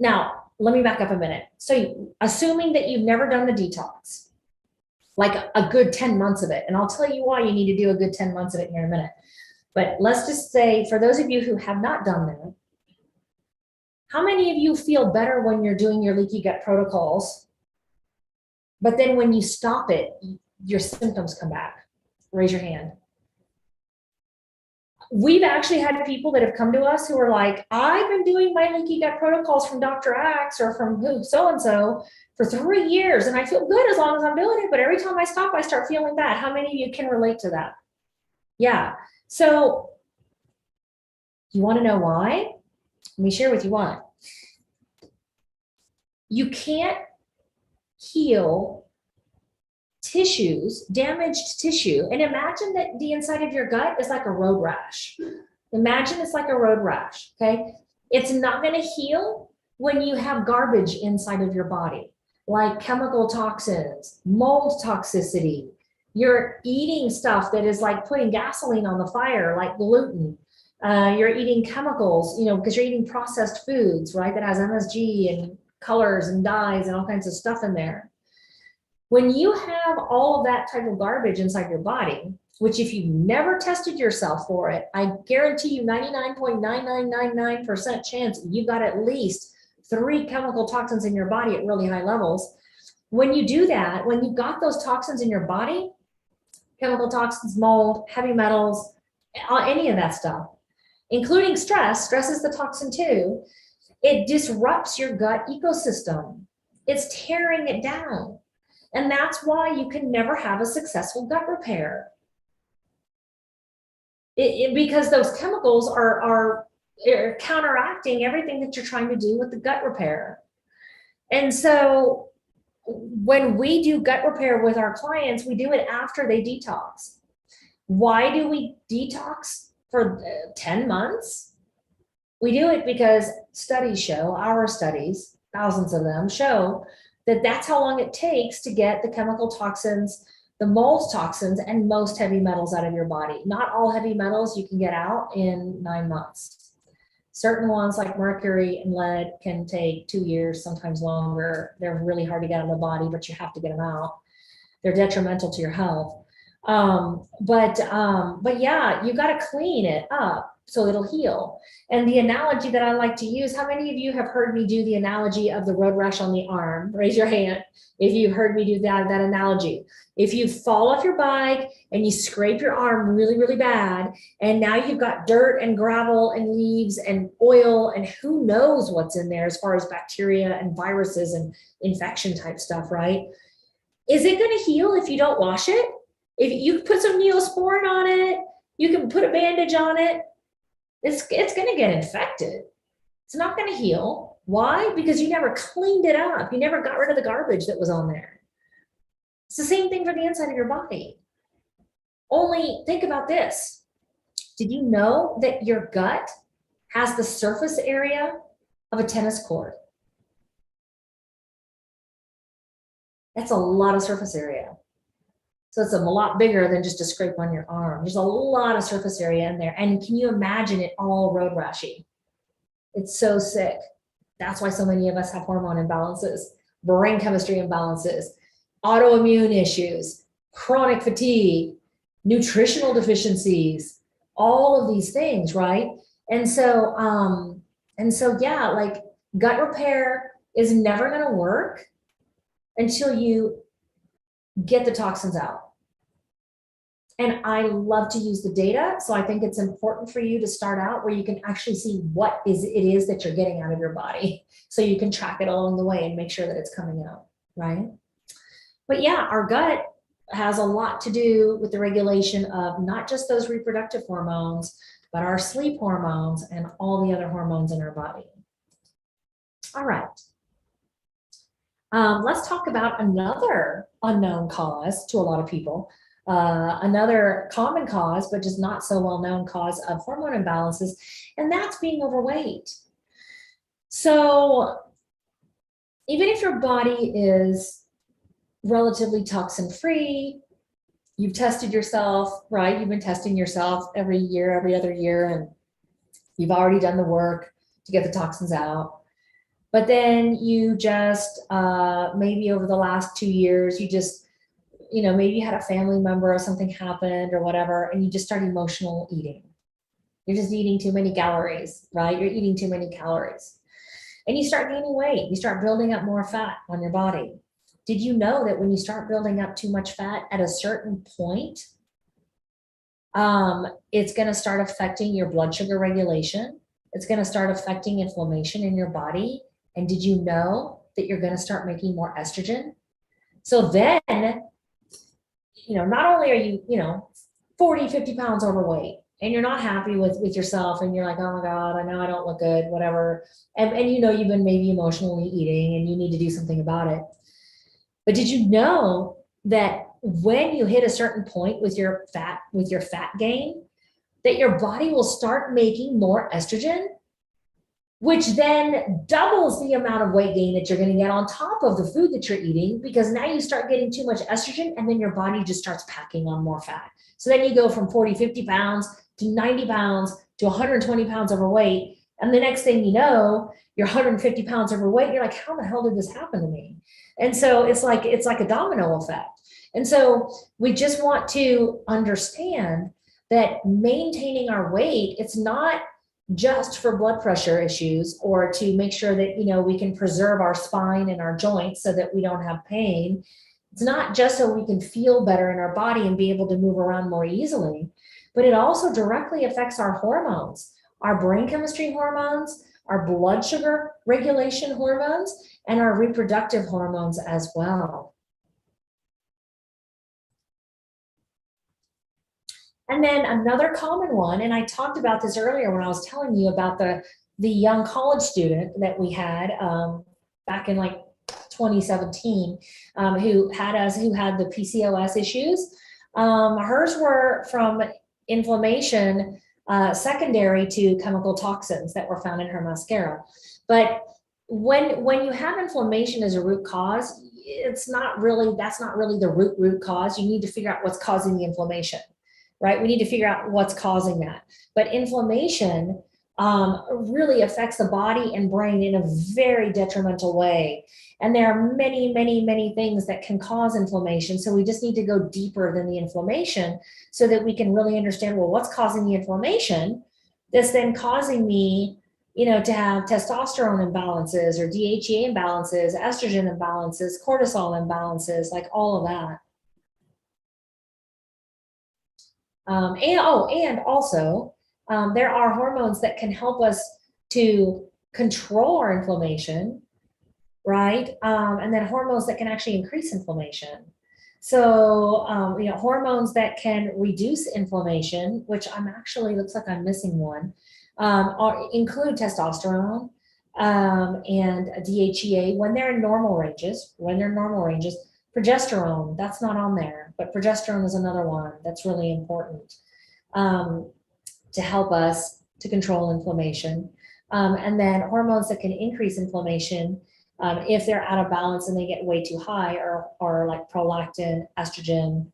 Now, let me back up a minute. So assuming that you've never done the detox, like a good 10 months of it, and I'll tell you why you need to do a good 10 months of it here in a minute. But let's just say, for those of you who have not done that, how many of you feel better when you're doing your leaky gut protocols, but then when you stop it, your symptoms come back? Raise your hand. We've actually had people that have come to us who are like, I've been doing my leaky gut protocols from Dr. Axe or from who, so-and-so for 3 years, and I feel good as long as I'm doing it, but every time I stop, I start feeling bad. How many of you can relate to that? Yeah. So you want to know why? Let me share with you why. You can't heal tissues, damaged tissue. And imagine that the inside of your gut is like a road rash. Imagine it's like a road rash, okay? It's not going to heal when you have garbage inside of your body, like chemical toxins, mold toxicity. You're eating stuff that is like putting gasoline on the fire, like gluten. You're eating chemicals, because you're eating processed foods, right? That has MSG and colors and dyes and all kinds of stuff in there. When you have all of that type of garbage inside your body, which if you've never tested yourself for it, I guarantee you 99.9999% chance you've got at least 3 chemical toxins in your body at really high levels. When you do that, when you've got those toxins in your body, chemical toxins, mold, heavy metals, any of that stuff, including stress is the toxin too, it disrupts your gut ecosystem. It's tearing it down. And that's why you can never have a successful gut repair. Because those chemicals are counteracting everything that you're trying to do with the gut repair. And so when we do gut repair with our clients, we do it after they detox. Why do we detox for 10 months? We do it because studies show, our studies, thousands of them, show that that's how long it takes to get the chemical toxins, the mold toxins, and most heavy metals out of your body. Not all heavy metals you can get out in 9 months. Certain ones like mercury and lead can take 2 years, sometimes longer. They're really hard to get out of the body, but you have to get them out. They're detrimental to your health. But yeah, you got to clean it up so it'll heal. And the analogy that I like to use, how many of you have heard me do the analogy of the road rash on the arm? Raise your hand if you've heard me do that analogy. If you fall off your bike and you scrape your arm really, really bad, and now you've got dirt and gravel and leaves and oil and who knows what's in there as far as bacteria and viruses and infection type stuff, right? Is it going to heal if you don't wash it? If you put some Neosporin on it, you can put a bandage on it, it's going to get infected. It's not going to heal. Why? Because you never cleaned it up. You never got rid of the garbage that was on there. It's the same thing for the inside of your body. Only think about this. Did you know that your gut has the surface area of a tennis court? That's a lot of surface area. So it's a lot bigger than just a scrape on your arm. There's a lot of surface area in there. And can you imagine it all road rashy? It's so sick. That's why so many of us have hormone imbalances, brain chemistry imbalances, autoimmune issues, chronic fatigue, nutritional deficiencies, all of these things, right? And so yeah, like gut repair is never going to work until you get the toxins out. And I love to use the data. So I think it's important for you to start out where you can actually see what it is that you're getting out of your body. So you can track it along the way and make sure that it's coming out, right? But yeah, our gut has a lot to do with the regulation of not just those reproductive hormones, but our sleep hormones and all the other hormones in our body. All right. Let's talk about another unknown cause to a lot of people. Another common cause, but just not so well-known cause of hormone imbalances, and that's being overweight. So even if your body is relatively toxin-free, you've tested yourself, right? You've been testing yourself every year, every other year, and you've already done the work to get the toxins out. But then you just, maybe over the last 2 years, you just, maybe you had a family member or something happened or whatever, and you just start emotional eating. You're just eating too many calories, right? You're eating too many calories. And you start gaining weight. You start building up more fat on your body. Did you know that when you start building up too much fat at a certain point, it's going to start affecting your blood sugar regulation? It's going to start affecting inflammation in your body. And did you know that you're going to start making more estrogen? So then, not only are you, 40, 50 pounds overweight, and you're not happy with yourself, and you're like, oh my God, I know I don't look good, whatever. And you've been maybe emotionally eating and you need to do something about it. But did you know that when you hit a certain point with your fat gain, that your body will start making more estrogen, which then doubles the amount of weight gain that you're going to get on top of the food that you're eating, because now you start getting too much estrogen and then your body just starts packing on more fat. So then you go from 40, 50 pounds to 90 pounds to 120 pounds overweight. And the next thing you know, you're 150 pounds overweight. You're like, how the hell did this happen to me? And so it's like a domino effect. And so we just want to understand that maintaining our weight, it's not just for blood pressure issues or to make sure that, we can preserve our spine and our joints so that we don't have pain. It's not just so we can feel better in our body and be able to move around more easily, but it also directly affects our hormones, our brain chemistry hormones, our blood sugar regulation hormones, and our reproductive hormones as well. And then another common one, and I talked about this earlier when I was telling you about the young college student that we had back in like 2017, who had the PCOS issues. Hers were from inflammation secondary to chemical toxins that were found in her mascara. But when you have inflammation as a root cause, that's not really the root cause. You need to figure out what's causing the inflammation, right? We need to figure out what's causing that. But inflammation really affects the body and brain in a very detrimental way. And there are many, many, many things that can cause inflammation. So we just need to go deeper than the inflammation so that we can really understand, well, what's causing the inflammation that's then causing me, to have testosterone imbalances or DHEA imbalances, estrogen imbalances, cortisol imbalances, like all of that. And also, there are hormones that can help us to control our inflammation, right? And then hormones that can actually increase inflammation. So, hormones that can reduce inflammation, which looks like I'm missing one, include testosterone and DHEA when they're in normal ranges. Progesterone, that's not on there, but progesterone is another one that's really important to help us to control inflammation. And then hormones that can increase inflammation if they're out of balance and they get way too high, or like prolactin, estrogen,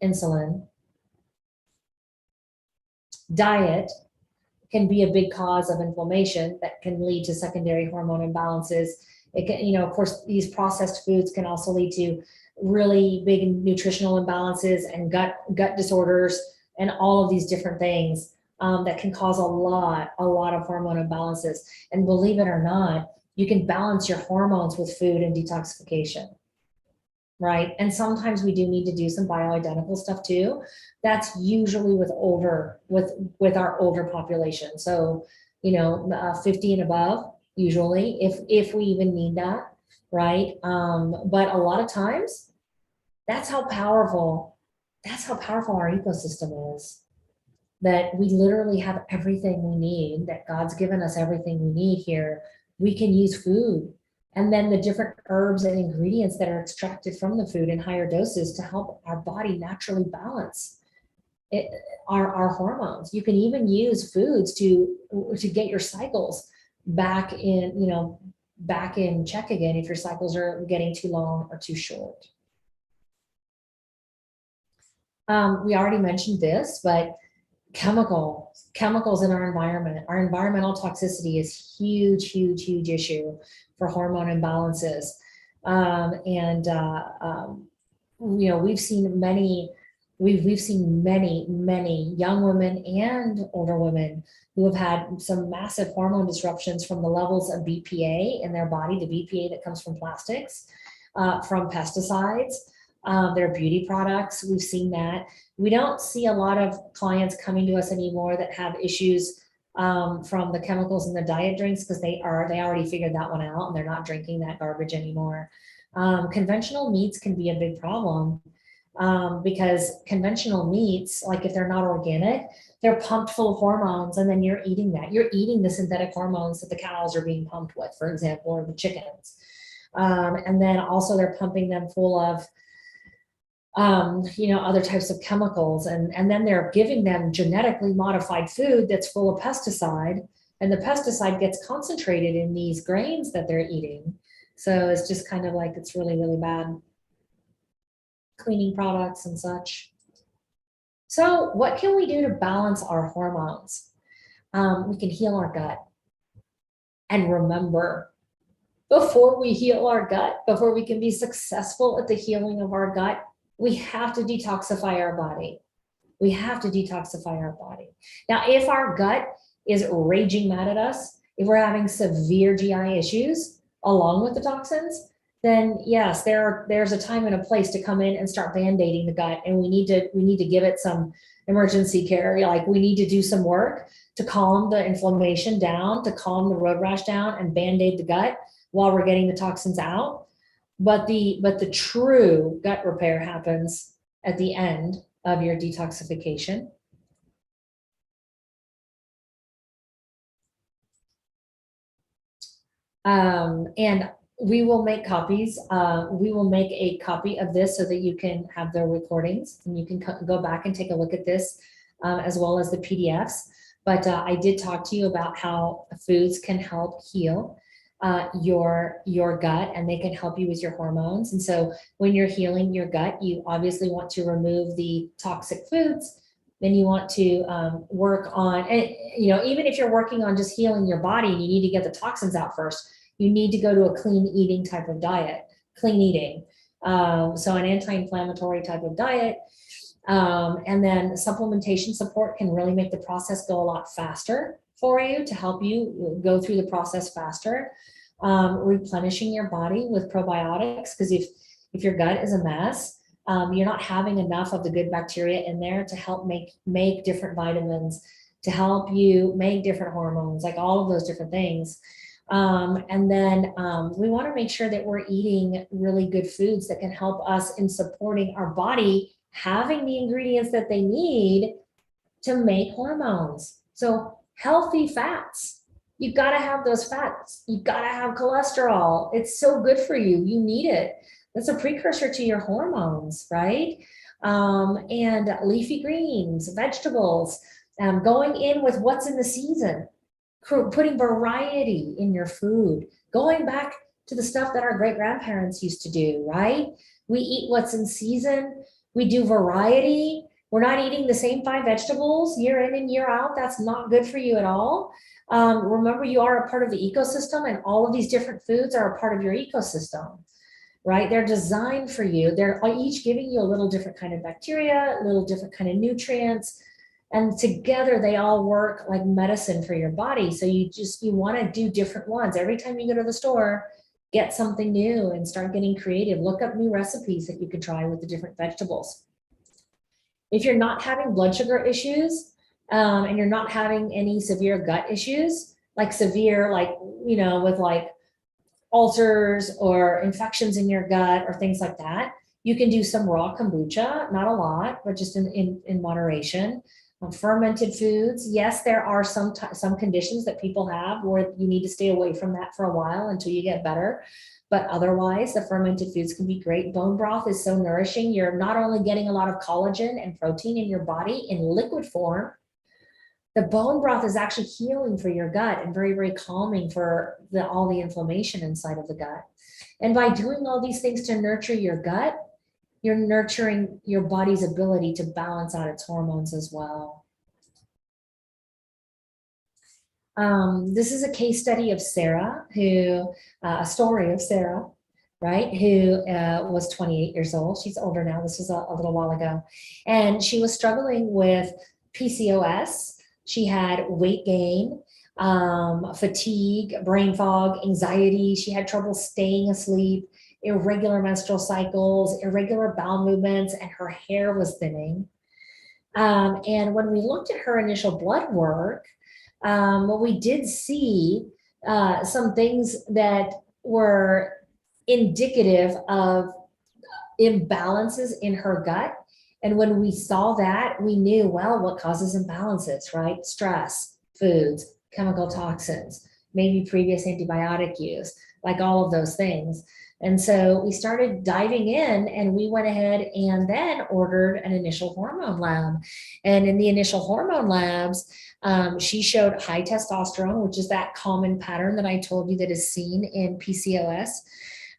insulin. Diet can be a big cause of inflammation that can lead to secondary hormone imbalances. It can, of course, these processed foods can also lead to really big nutritional imbalances and gut disorders and all of these different things that can cause a lot of hormone imbalances. And believe it or not, you can balance your hormones with food and detoxification, right? And sometimes we do need to do some bioidentical stuff too. That's usually with our older population. So, 50 and above, usually, if we even need that, right? But a lot of times, that's how powerful our ecosystem is. That we literally have everything we need, that God's given us everything we need here. We can use food and then the different herbs and ingredients that are extracted from the food in higher doses to help our body naturally balance our hormones. You can even use foods to get your cycles back in check again if your cycles are getting too long or too short. We already mentioned this, but chemicals in our environment. Our environmental toxicity is huge issue for hormone imbalances. We've seen many young women and older women who have had some massive hormone disruptions from the levels of BPA in their body, the BPA that comes from plastics, from pesticides, their beauty products. We've seen that. We don't see a lot of clients coming to us anymore that have issues from the chemicals in the diet drinks because they already figured that one out and they're not drinking that garbage anymore. Conventional meats can be a big problem because conventional meats, like if they're not organic, they're pumped full of hormones, and then you're eating the synthetic hormones that the cows are being pumped with, for example, or the chickens. And then also they're pumping them full of other types of chemicals, and then they're giving them genetically modified food that's full of pesticide, and the pesticide gets concentrated in these grains that they're eating. So it's just kind of like, it's really, really bad. Cleaning products and such. So what can we do to balance our hormones? We can heal our gut. And remember, before we heal our gut, before we can be successful at the healing of our gut, we have to detoxify our body. We have to detoxify our body. Now, if our gut is raging mad at us, if we're having severe GI issues along with the toxins, then yes, there's a time and a place to come in and start band-aiding the gut, and we need to give it some emergency care. Like we need to do some work to calm the inflammation down, to calm the road rash down, and band-aid the gut while we're getting the toxins out. But the true gut repair happens at the end of your detoxification. And we will make copies. We will make a copy of this so that you can have the recordings and you can go back and take a look at this, as well as the PDFs. But I did talk to you about how foods can help heal your gut, and they can help you with your hormones. And so when you're healing your gut, you obviously want to remove the toxic foods. Then you want to work on, and even if you're working on just healing your body, and you need to get the toxins out first, you need to go to a clean eating type of diet, clean eating. So an anti-inflammatory type of diet. And then supplementation support can really make the process go a lot faster for you, to help you go through the process faster. Replenishing your body with probiotics, because if your gut is a mess, you're not having enough of the good bacteria in there to help make different vitamins, to help you make different hormones, like all of those different things. And then we want to make sure that we're eating really good foods that can help us in supporting our body having the ingredients that they need to make hormones. So healthy fats, you've got to have those fats. You've got to have cholesterol. It's so good for you. You need it. That's a precursor to your hormones, right? And leafy greens, vegetables, going in with what's in the season, putting variety in your food, going back to the stuff that our great grandparents used to do, right? We eat what's in season. We do variety. We're not eating the same 5 vegetables year in and year out. That's not good for you at all. Remember, you are a part of the ecosystem, and all of these different foods are a part of your ecosystem, right? They're designed for you. They're each giving you a little different kind of bacteria, a little different kind of nutrients, and together they all work like medicine for your body. So you want to do different ones. Every time you go to the store, get something new and start getting creative. Look up new recipes that you can try with the different vegetables. If you're not having blood sugar issues, and you're not having any severe gut issues, like severe, with like ulcers or infections in your gut or things like that, you can do some raw kombucha, not a lot, but just in moderation. Fermented foods, yes, there are some conditions that people have where you need to stay away from that for a while until you get better. But otherwise, the fermented foods can be great. Bone broth is so nourishing. You're not only getting a lot of collagen and protein in your body in liquid form, the bone broth is actually healing for your gut and very, very calming for all the inflammation inside of the gut. And by doing all these things to nurture your gut, you're nurturing your body's ability to balance out its hormones as well. This is a case study of Sarah, a story of Sarah, right, who was 28 years old. She's older now. This was a little while ago. And she was struggling with PCOS. She had weight gain, fatigue, brain fog, anxiety. She had trouble staying asleep, irregular menstrual cycles, irregular bowel movements, and her hair was thinning. And when we looked at her initial blood work, we did see some things that were indicative of imbalances in her gut. And when we saw that, we knew, well, what causes imbalances, right? Stress, foods, chemical toxins, maybe previous antibiotic use, like all of those things. And so we started diving in, and we went ahead and then ordered an initial hormone lab. And in the initial hormone labs, she showed high testosterone, which is that common pattern that I told you that is seen in PCOS.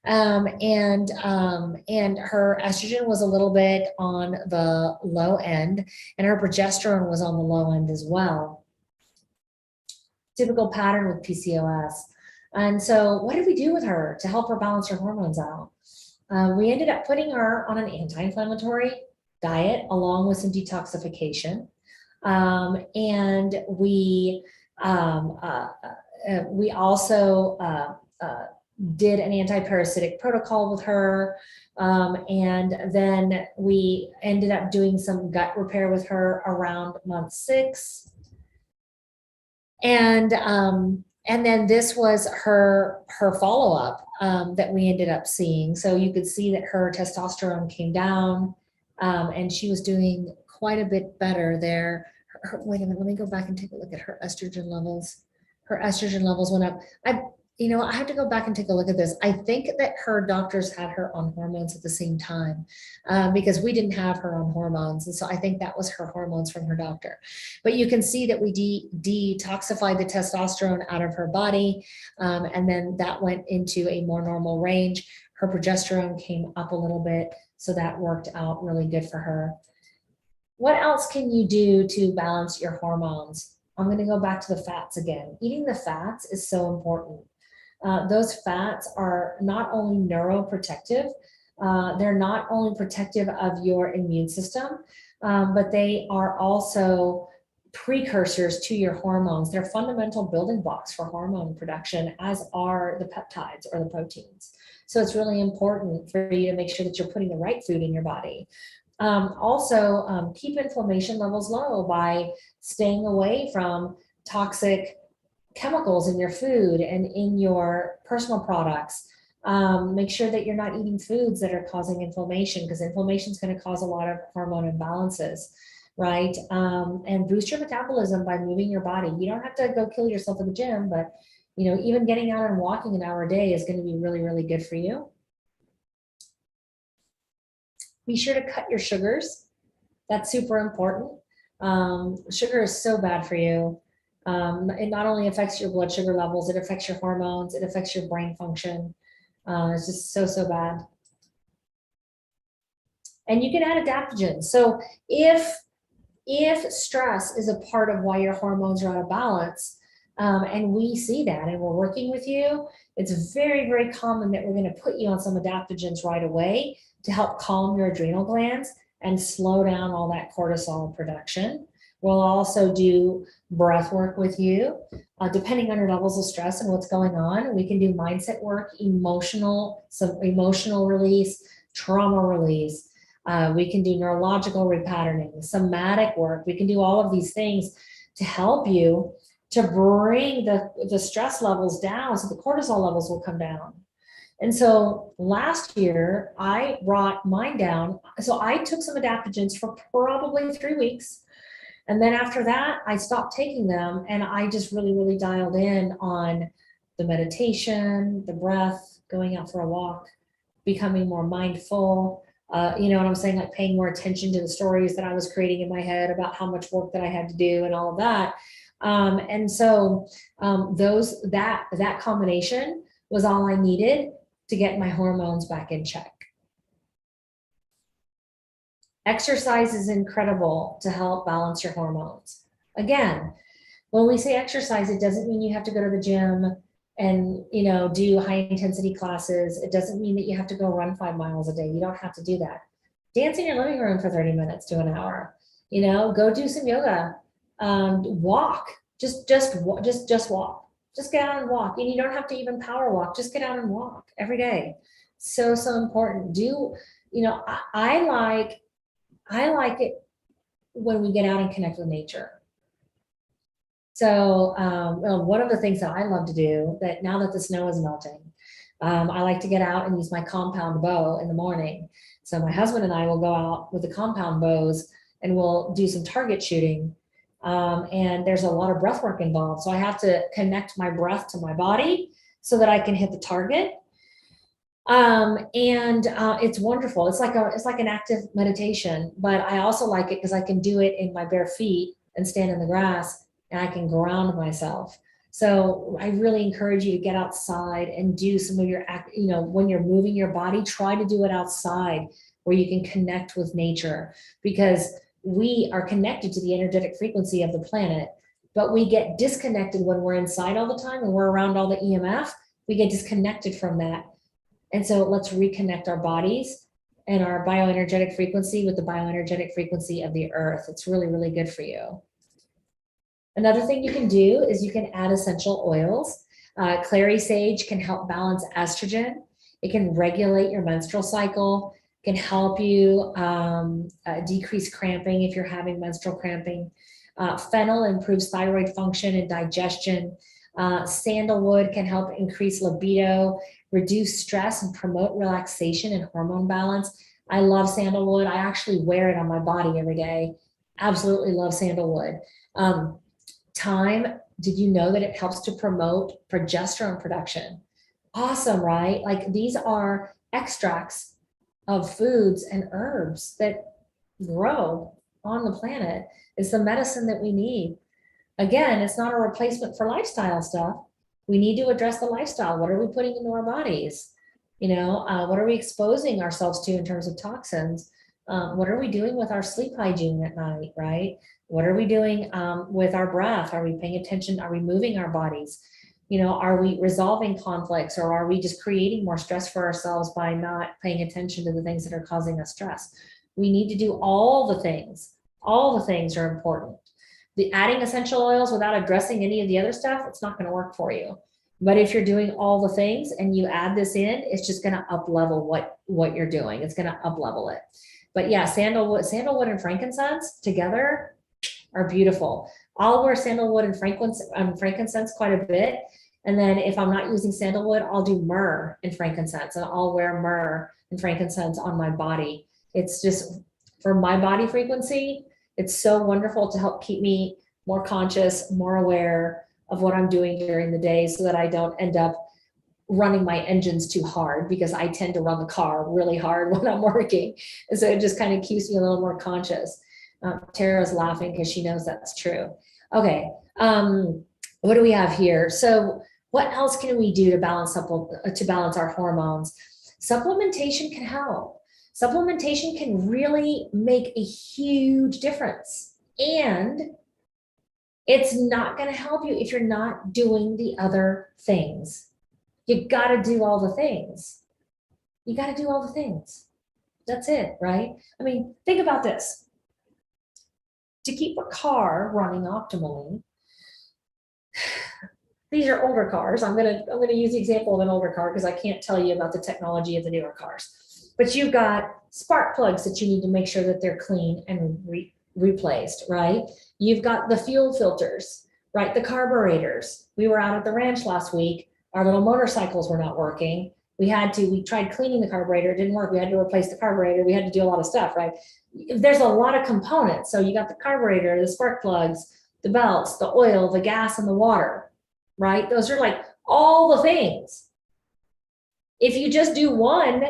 And her estrogen was a little bit on the low end, and her progesterone was on the low end as well. Typical pattern with PCOS. And so what did we do with her to help her balance her hormones out? We ended up putting her on an anti-inflammatory diet along with some detoxification. And we also did an anti-parasitic protocol with her. And then we ended up doing some gut repair with her around month 6. And then this was her follow-up that we ended up seeing. So you could see that her testosterone came down, and she was doing quite a bit better there. Wait a minute, let me go back and take a look at her estrogen levels. Her estrogen levels went up. I have to go back and take a look at this. I think that her doctors had her on hormones at the same time, because we didn't have her on hormones. And so I think that was her hormones from her doctor. But you can see that we detoxified the testosterone out of her body. And then that went into a more normal range. Her progesterone came up a little bit. So that worked out really good for her. What else can you do to balance your hormones? I'm going to go back to the fats again. Eating the fats is so important. Those fats are not only neuroprotective, they're not only protective of your immune system, but they are also precursors to your hormones. They're fundamental building blocks for hormone production, as are the peptides or the proteins. So it's really important for you to make sure that you're putting the right food in your body. Also, keep inflammation levels low by staying away from toxic chemicals in your food and in your personal products. Make sure that you're not eating foods that are causing inflammation, because inflammation is going to cause a lot of hormone imbalances, right? And boost your metabolism by moving your body. You don't have to go kill yourself at the gym, but even getting out and walking an hour a day is going to be really, really good for you. Be sure to cut your sugars. That's super important. Sugar is so bad for you. It not only affects your blood sugar levels, it affects your hormones, it affects your brain function. It's just so, so bad. And you can add adaptogens. So if stress is a part of why your hormones are out of balance, and we see that and we're working with you, it's very, very common that we're going to put you on some adaptogens right away to help calm your adrenal glands and slow down all that cortisol production. We'll also do breath work with you. Depending on your levels of stress and what's going on, we can do mindset work, some emotional release, trauma release. We can do neurological repatterning, somatic work. We can do all of these things to help you to bring the stress levels down so the cortisol levels will come down. And so last year I brought mine down. So I took some adaptogens for probably 3 weeks. And then after that, I stopped taking them, and I just really, really dialed in on the meditation, the breath, going out for a walk, becoming more mindful. You know what I'm saying? Like paying more attention to the stories that I was creating in my head about how much work that I had to do and all of that. And so that combination was all I needed to get my hormones back in check. Exercise is incredible to help balance your hormones. Again, when we say exercise, it doesn't mean you have to go to the gym and do high intensity classes. It doesn't mean that you have to go run 5 miles a day. You don't have to do that. Dance in your living room for 30 minutes to an hour. Go do some yoga. Walk. Just walk. Just get out and walk. And you don't have to even power walk. Just get out and walk every day. So important. I like it when we get out and connect with nature. So one of the things that I love to do, that now that the snow is melting, I like to get out and use my compound bow in the morning. So my husband and I will go out with the compound bows and we'll do some target shooting. And there's a lot of breath work involved. So I have to connect my breath to my body so that I can hit the target. It's wonderful. It's like an active meditation, but I also like it because I can do it in my bare feet and stand in the grass, and I can ground myself. So I really encourage you to get outside and do some of your, when you're moving your body, try to do it outside where you can connect with nature, because we are connected to the energetic frequency of the planet, but we get disconnected when we're inside all the time and we're around all the EMF. We get disconnected from that. And so let's reconnect our bodies and our bioenergetic frequency with the bioenergetic frequency of the earth. It's really, really good for you. Another thing you can do is you can add essential oils. Clary sage can help balance estrogen. It can regulate your menstrual cycle, can help you decrease cramping if you're having menstrual cramping. Fennel improves thyroid function and digestion. Sandalwood can help increase libido, reduce stress, and promote relaxation and hormone balance. I love sandalwood. I actually wear it on my body every day. Absolutely love sandalwood. Thyme, did you know that it helps to promote progesterone production? Awesome, right? Like these are extracts of foods and herbs that grow on the planet. It's the medicine that we need. Again, it's not a replacement for lifestyle stuff. We need to address the lifestyle. What are we putting into our bodies? What are we exposing ourselves to in terms of toxins? What are we doing with our sleep hygiene at night, right? What are we doing with our breath? Are we paying attention? Are we moving our bodies? Are we resolving conflicts, or are we just creating more stress for ourselves by not paying attention to the things that are causing us stress? We need to do all the things. All the things are important. The adding essential oils without addressing any of the other stuff, it's not going to work for you. But if you're doing all the things and you add this in, it's just going to up level what you're doing. It's going to up level it. But yeah, sandalwood and frankincense together are beautiful. I'll wear sandalwood and frankincense quite a bit. And then if I'm not using sandalwood, I'll do myrrh and frankincense, and I'll wear myrrh and frankincense on my body. It's just for my body frequency. It's so wonderful to help keep me more conscious, more aware of what I'm doing during the day, so that I don't end up running my engines too hard, because I tend to run the car really hard when I'm working. And so it just kind of keeps me a little more conscious. Tara's laughing because she knows that's true. Okay. What do we have here? So what else can we do to balance our hormones? Supplementation can help. Supplementation can really make a huge difference. And it's not going to help you if you're not doing the other things. You got to do all the things. You got to do all the things. That's it, right? I mean, think about this. To keep a car running optimally, these are older cars. I'm gonna use the example of an older car because I can't tell you about the technology of the newer cars. But you've got spark plugs that you need to make sure that they're clean and replaced, right? You've got the fuel filters, right? The carburetors. We were out at the ranch last week. Our little motorcycles were not working. We tried cleaning the carburetor. It didn't work. We had to replace the carburetor. We had to do a lot of stuff, right? There's a lot of components. So you got the carburetor, the spark plugs, the belts, the oil, the gas, and the water, right? Those are like all the things. If you just do one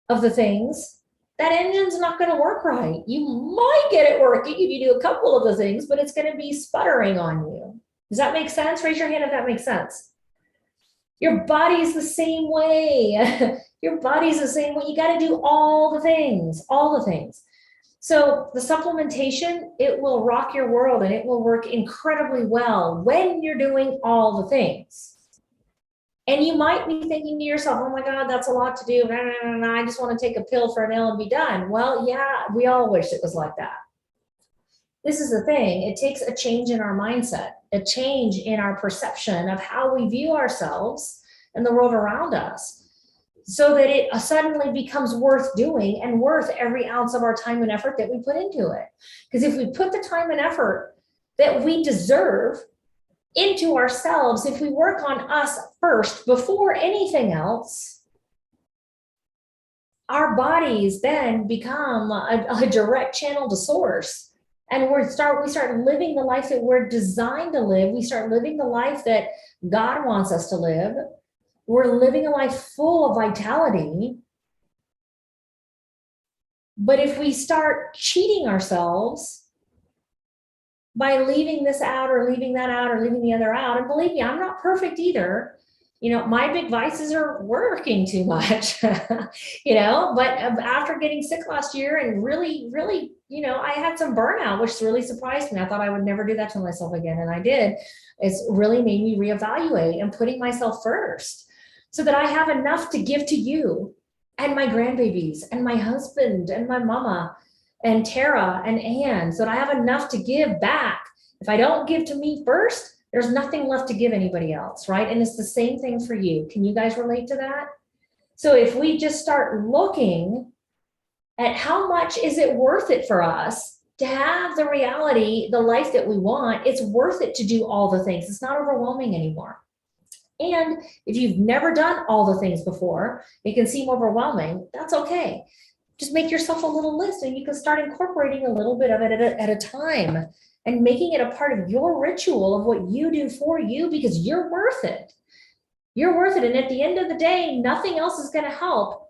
of the things, that engine's not going to work right. You might get it working if you do a couple of the things, but it's going to be sputtering on you. Does that make sense? Raise your hand if that makes sense. Your body's the same way. Your body's the same way. You got to do all the things, all the things. So the supplementation, it will rock your world, and it will work incredibly well when you're doing all the things. And you might be thinking to yourself, oh my God, that's a lot to do. I just want to take a pill for an ill and be done. Well, yeah, we all wish it was like that. This is the thing. It takes a change in our mindset, a change in our perception of how we view ourselves and the world around us, so that it suddenly becomes worth doing and worth every ounce of our time and effort that we put into it. Because if we put the time and effort that we deserve into ourselves, if we work on us first before anything else, our bodies then become a direct channel to source. And we start living the life that we're designed to live. We start living the life that God wants us to live. We're living a life full of vitality. But if we start cheating ourselves by leaving this out or leaving that out or leaving the other out, and believe me, I'm not perfect either. My big vices are working too much, but after getting sick last year and really, I had some burnout, which really surprised me. I thought I would never do that to myself again. And I did. It's really made me reevaluate and putting myself first so that I have enough to give to you and my grandbabies and my husband and my mama and Tara and Ann, so that I have enough to give back. If I don't give to me first, There's nothing left to give anybody else, right? And it's the same thing for you. Can you guys relate to that? So if we just start looking at how much is it worth it for us to have the reality, the life that we want, it's worth it to do all the things. It's not overwhelming anymore. And if you've never done all the things before, it can seem overwhelming. That's okay. Just make yourself a little list and you can start incorporating a little bit of it at a time and making it a part of your ritual of what you do for you, because you're worth it. You're worth it. And at the end of the day, nothing else is going to help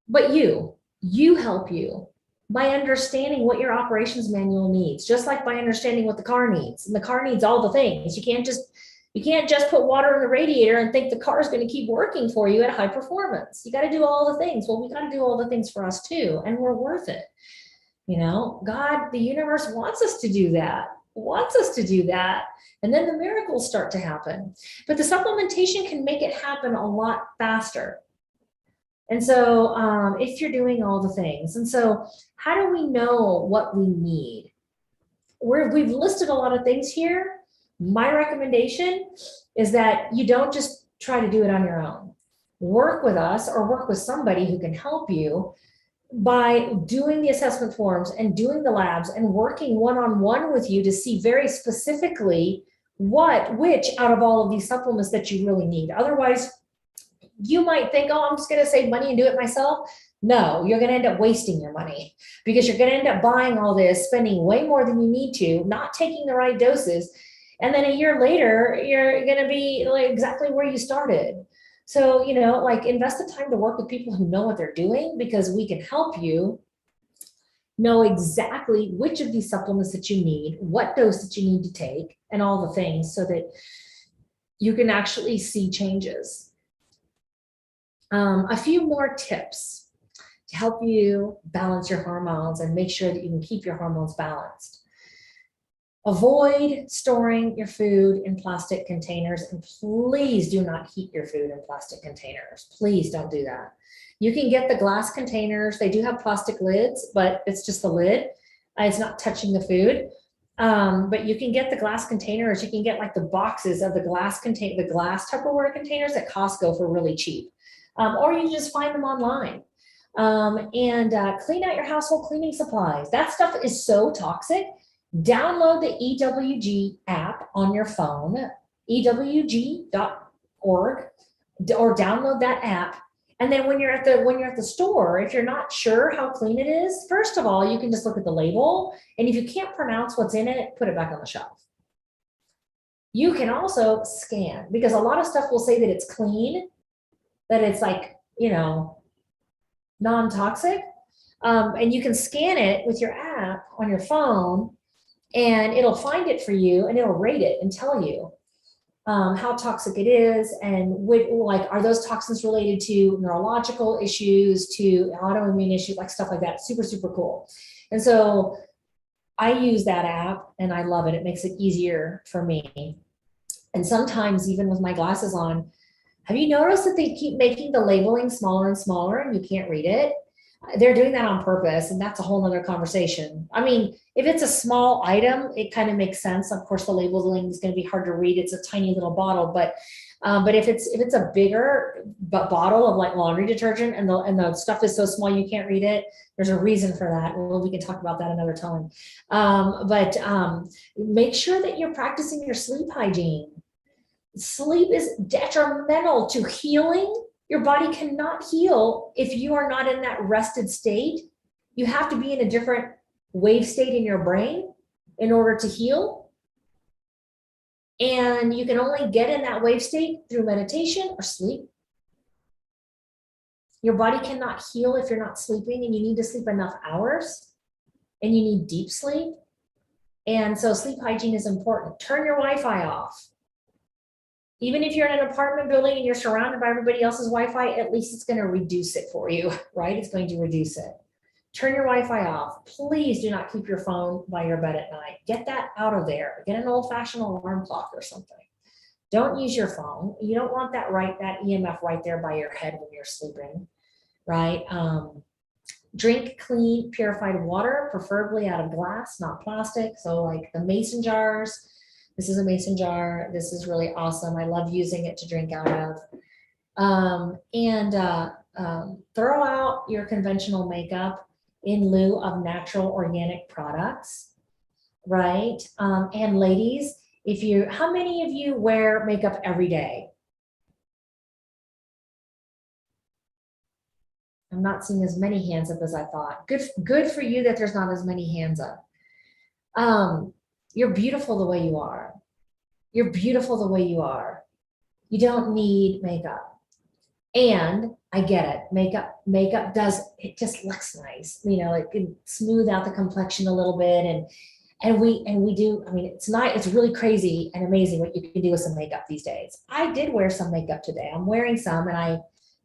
but you. You help you by understanding what your operations manual needs, just like by understanding what the car needs. And the car needs all the things. You can't just put water in the radiator and think the car is going to keep working for you at high performance. You got to do all the things. Well, we got to do all the things for us too, and we're worth it. You know, God, the universe wants us to do that, and then the miracles start to happen. But the supplementation can make it happen a lot faster. And so if you're doing all the things, and so how do we know what we need? We've listed a lot of things here. My recommendation is that you don't just try to do it on your own. Work with us or work with somebody who can help you by doing the assessment forms and doing the labs and working one-on-one with you to see very specifically which out of all of these supplements that you really need. Otherwise, you might think, oh, I'm just going to save money and do it myself. No, you're going to end up wasting your money because you're going to end up buying all this, spending way more than you need to, not taking the right doses. And then a year later, you're going to be like exactly where you started. So, you know, like invest the time to work with people who know what they're doing, because we can help you know exactly which of these supplements that you need, what dose that you need to take, and all the things so that you can actually see changes. A few more tips to help you balance your hormones and make sure that you can keep your hormones balanced. Avoid storing your food in plastic containers, and please do not heat your food in plastic containers. Please don't do that. You can get the glass containers. They do have plastic lids, but it's just the lid. It's not touching the food. But you can get the glass containers. You can get like the boxes of the glass Tupperware containers at Costco for really cheap. Or you just find them online. Clean out your household cleaning supplies. That stuff is so toxic. Download the EWG app on your phone, ewg.org, or download that app. And then when you're at the store, if you're not sure how clean it is, first of all, you can just look at the label. And if you can't pronounce what's in it, put it back on the shelf. You can also scan, because a lot of stuff will say that it's clean, that it's like, you know, non-toxic. And you can scan it with your app on your phone, and it'll find it for you and it'll rate it and tell you how toxic it is, and like, are those toxins related to neurological issues, to autoimmune issues, like stuff like that. Super, super cool. And so I use that app and I love it. It makes it easier for me. And sometimes even with my glasses on, have you noticed that they keep making the labeling smaller and smaller and you can't read it? They're doing that on purpose, and that's a whole nother conversation. I mean, if it's a small item, it kind of makes sense. Of course, the labeling is going to be hard to read. It's a tiny little bottle, but if it's a bigger bottle of like laundry detergent, and the stuff is so small you can't read it, there's a reason for that. Well, we can talk about that another time. Make sure that you're practicing your sleep hygiene. Sleep is detrimental to healing. Your body cannot heal if you are not in that rested state. You have to be in a different wave state in your brain in order to heal. And you can only get in that wave state through meditation or sleep. Your body cannot heal if you're not sleeping, and you need to sleep enough hours, and you need deep sleep. And so sleep hygiene is important. Turn your Wi-Fi off. Even if you're in an apartment building and you're surrounded by everybody else's Wi-Fi, at least it's going to reduce it for you, right? It's going to reduce it. Turn your Wi-Fi off. Please do not keep your phone by your bed at night. Get that out of there. Get an old-fashioned alarm clock or something. Don't use your phone. You don't want that EMF right there by your head when you're sleeping, right? Drink clean, purified water, preferably out of glass, not plastic. So like the mason jars, This is a mason jar. This is really awesome. I love using it to drink out of. Throw out your conventional makeup in lieu of natural organic products, right? And ladies, how many of you wear makeup every day? I'm not seeing as many hands up as I thought. Good for you that there's not as many hands up. You're beautiful the way you are. You're beautiful the way you are. You don't need makeup. And I get it. Makeup it just looks nice. You know, it can smooth out the complexion a little bit. And we do, I mean, it's really crazy and amazing what you can do with some makeup these days. I did wear some makeup today. I'm wearing some, and I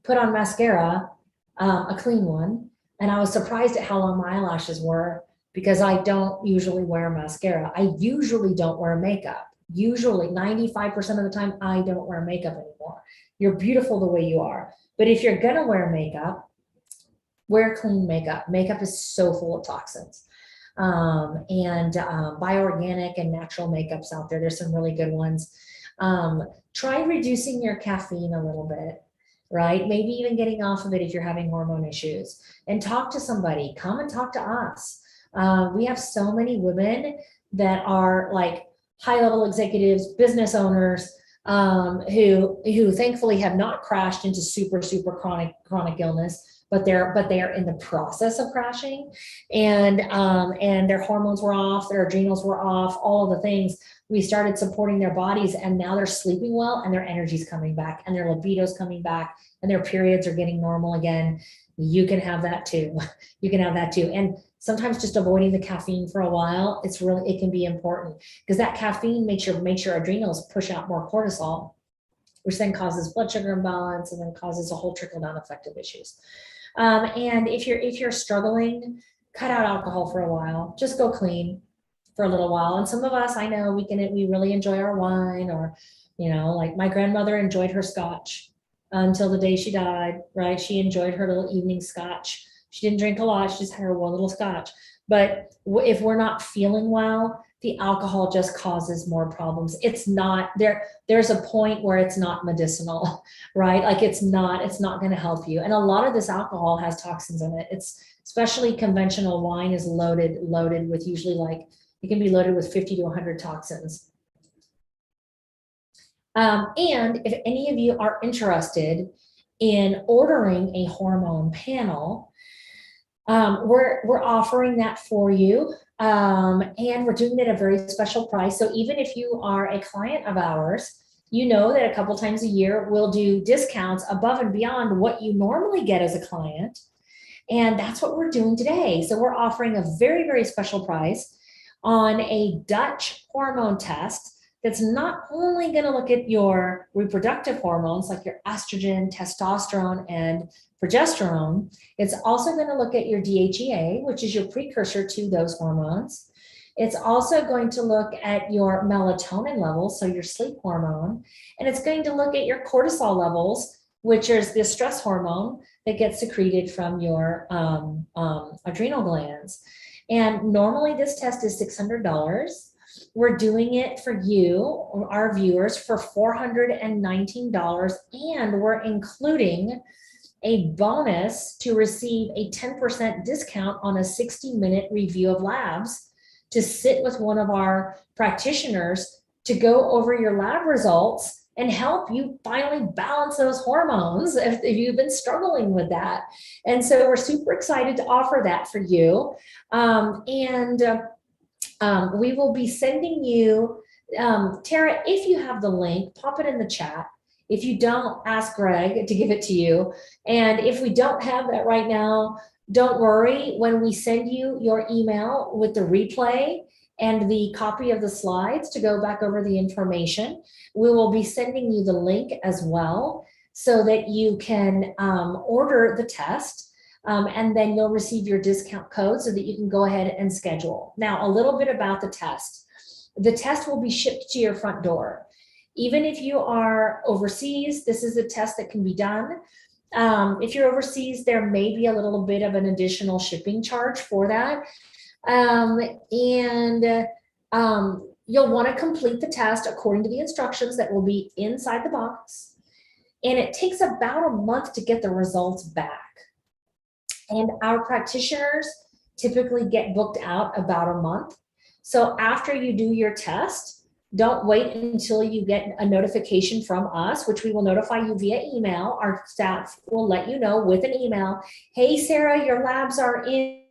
put on mascara, a clean one. And I was surprised at how long my eyelashes were, because I don't usually wear mascara. I usually don't wear makeup. Usually 95% of the time, I don't wear makeup anymore. You're beautiful the way you are. But if you're gonna wear makeup, wear clean makeup. Makeup is so full of toxins. Bioorganic and natural makeups out there. There's some really good ones. Try reducing your caffeine a little bit, right? Maybe even getting off of it if you're having hormone issues, and talk to somebody. Come and talk to us. We have so many women that are like high-level executives, business owners, who thankfully have not crashed into super chronic illness, but they're in the process of crashing, and their hormones were off, their adrenals were off, all of the things. We started supporting their bodies, and now they're sleeping well, and their energy's coming back, and their libido's coming back, and their periods are getting normal again. You can have that too. You can have that too. And sometimes just avoiding the caffeine for a while, it can be important, because that caffeine makes your adrenals push out more cortisol, which then causes blood sugar imbalance, and then causes a whole trickle down effect of issues. And if you're struggling, cut out alcohol for a while. Just go clean for a little while. And some of us, I know, we really enjoy our wine, or, you know, like my grandmother enjoyed her scotch until the day she died, right? She enjoyed her little evening scotch. She didn't drink a lot. She just had her one little scotch. But if we're not feeling well, the alcohol just causes more problems. It's not there. There's a point where it's not medicinal, right? Like it's not going to help you. And a lot of this alcohol has toxins in it. It's especially conventional wine is loaded with, usually, like, it can be loaded with 50 to 100 toxins. And if any of you are interested in ordering a hormone panel, we're offering that for you. And we're doing it at a very special price. So even if you are a client of ours, you know that a couple times a year we'll do discounts above and beyond what you normally get as a client. And that's what we're doing today. So we're offering a very, very special price on a Dutch hormone test that's not only going to look at your reproductive hormones like your estrogen, testosterone, and progesterone. It's also going to look at your DHEA, which is your precursor to those hormones. It's also going to look at your melatonin levels, so your sleep hormone, and it's going to look at your cortisol levels, which is the stress hormone that gets secreted from your adrenal glands. And normally this test is $600. We're doing it for you, our viewers, for $419, and we're including a bonus to receive a 10% discount on a 60-minute review of labs, to sit with one of our practitioners to go over your lab results and help you finally balance those hormones if you've been struggling with that. And so we're super excited to offer that for you. We will be sending you, Tara, if you have the link, pop it in the chat. If you don't, ask Greg to give it to you. And if we don't have that right now, don't worry. When we send you your email with the replay and the copy of the slides to go back over the information, we will be sending you the link as well, so that you can order the test. And then you'll receive your discount code so that you can go ahead and schedule. Now, a little bit about the test. The test will be shipped to your front door. Even if you are overseas, this is a test that can be done. If you're overseas, there may be a little bit of an additional shipping charge for that. You'll want to complete the test according to the instructions that will be inside the box. And it takes about a month to get the results back. And our practitioners typically get booked out about a month. So after you do your test, don't wait until you get a notification from us, which we will notify you via email. Our staff will let you know with an email, hey, Sarah, your labs are in.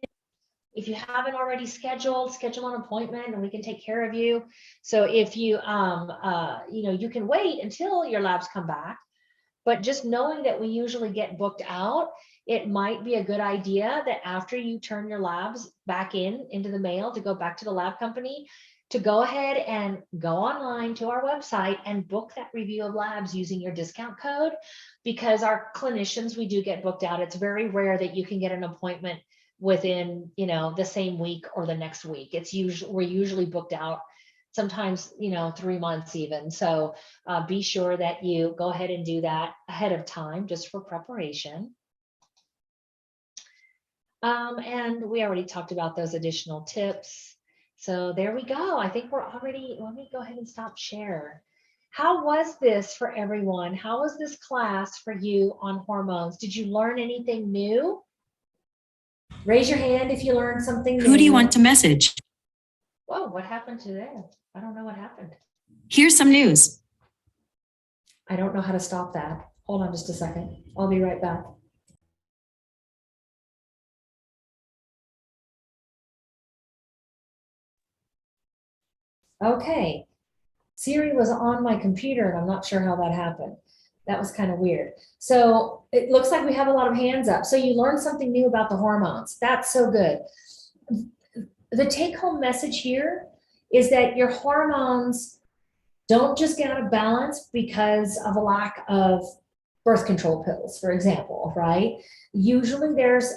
If you haven't already schedule an appointment and we can take care of you. So if you, you can wait until your labs come back, but just knowing that we usually get booked out, it might be a good idea that after you turn your labs back into the mail to go back to the lab company, to go ahead and go online to our website and book that review of labs using your discount code, because our clinicians, we do get booked out. It's very rare that you can get an appointment within, the same week or the next week. We're usually booked out sometimes, 3 months even. So be sure that you go ahead and do that ahead of time, just for preparation. And we already talked about those additional tips. So there we go. I think we're already, let me go ahead and stop share. How was this for everyone? How was this class for you on hormones? Did you learn anything new? Raise your hand if you learned something new. Who do you want to message? Whoa, what happened to there? I don't know what happened. Here's some news. I don't know how to stop that. Hold on just a second. I'll be right back. Okay. Siri was on my computer and I'm not sure how that happened. That was kind of weird. So it looks like we have a lot of hands up. So you learned something new about the hormones. That's so good. The take-home message here is that your hormones don't just get out of balance because of a lack of birth control pills, for example, right? Usually there's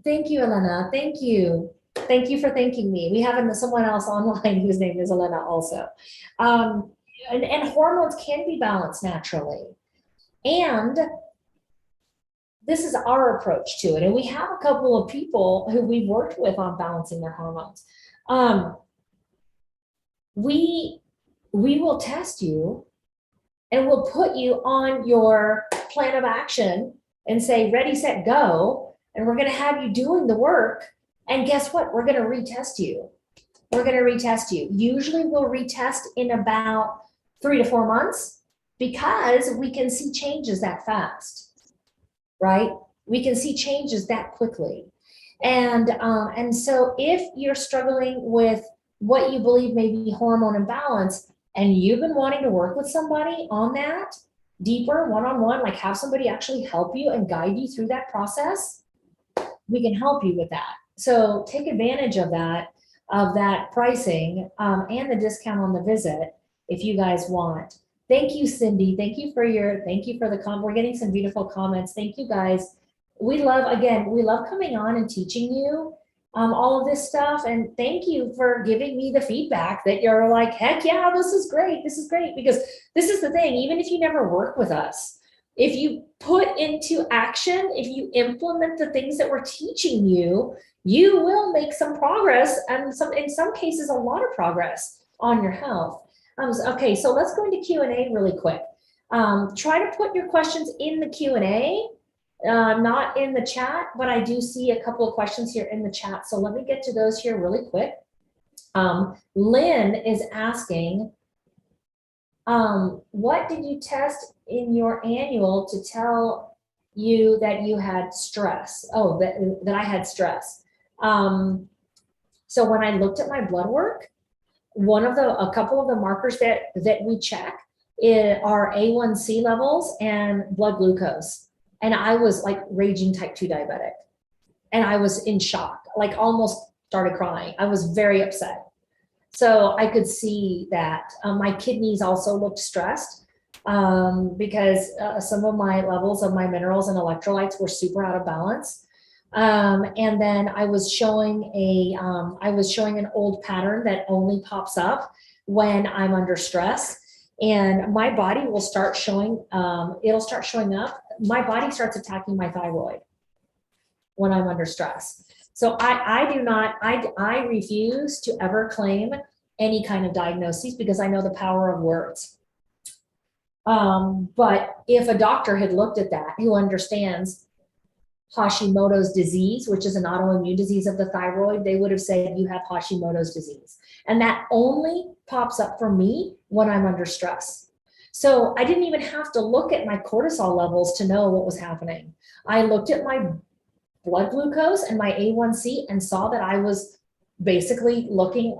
thank you, Elena. Thank you. Thank you for thanking me. We have someone else online whose name is Elena also. And hormones can be balanced naturally. And this is our approach to it. And we have a couple of people who we've worked with on balancing their hormones. We will test you and we'll put you on your plan of action and say, ready, set, go. And we're going to have you doing the work. And guess what? We're going to retest you. We're going to retest you. Usually we'll retest in about 3 to 4 months because we can see changes that fast, right? We can see changes that quickly. And so if you're struggling with what you believe may be hormone imbalance and you've been wanting to work with somebody on that deeper, one-on-one, like have somebody actually help you and guide you through that process, we can help you with that. So take advantage of that pricing and the discount on the visit if you guys want. Thank you, Cindy. Thank you for the comment. We're getting some beautiful comments. Thank you guys. We love coming on and teaching you all of this stuff. And thank you for giving me the feedback that you're like, heck yeah, this is great. This is great. Because this is the thing, even if you never work with us, if you put into action, if you implement the things that we're teaching you, you will make some progress, and in some cases, a lot of progress on your health. Okay, so let's go into Q&A really quick. Try to put your questions in the Q&A, not in the chat, but I do see a couple of questions here in the chat. So let me get to those here really quick. Lynn is asking, what did you test in your annual to tell you that you had stress? Oh, that I had stress. So when I looked at my blood work, a couple of the markers that we check are A1C levels and blood glucose. And I was like raging type 2 diabetic. And I was in shock, like almost started crying. I was very upset. So I could see that. My kidneys also looked stressed because some of my levels of my minerals and electrolytes were super out of balance. And then I was showing an old pattern that only pops up when I'm under stress, and my body will start showing, it'll start showing up. My body starts attacking my thyroid when I'm under stress. So I refuse to ever claim any kind of diagnosis because I know the power of words. But if a doctor had looked at that, who understands Hashimoto's disease, which is an autoimmune disease of the thyroid, they would have said you have Hashimoto's disease. And that only pops up for me when I'm under stress. So I didn't even have to look at my cortisol levels to know what was happening. I looked at my blood glucose and my A1C and saw that I was basically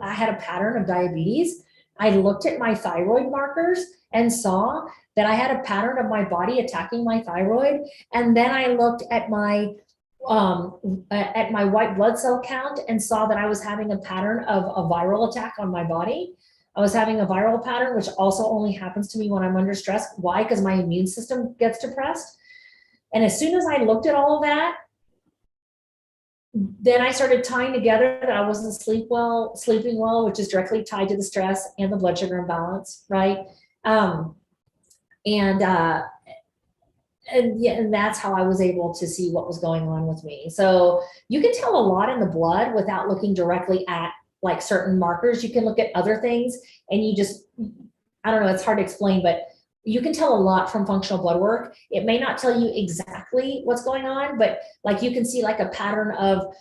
I had a pattern of diabetes. I looked at my thyroid markers and saw that I had a pattern of my body attacking my thyroid. And then I looked at my white blood cell count and saw that I was having a pattern of a viral attack on my body. I was having a viral pattern, which also only happens to me when I'm under stress. Why? Because my immune system gets depressed. And as soon as I looked at all of that, then I started tying together that I wasn't sleeping well, which is directly tied to the stress and the blood sugar imbalance, right? And that's how I was able to see what was going on with me. So you can tell a lot in the blood without looking directly at like certain markers. You can look at other things and I don't know, it's hard to explain, but you can tell a lot from functional blood work. It may not tell you exactly what's going on, but like you can see like a pattern of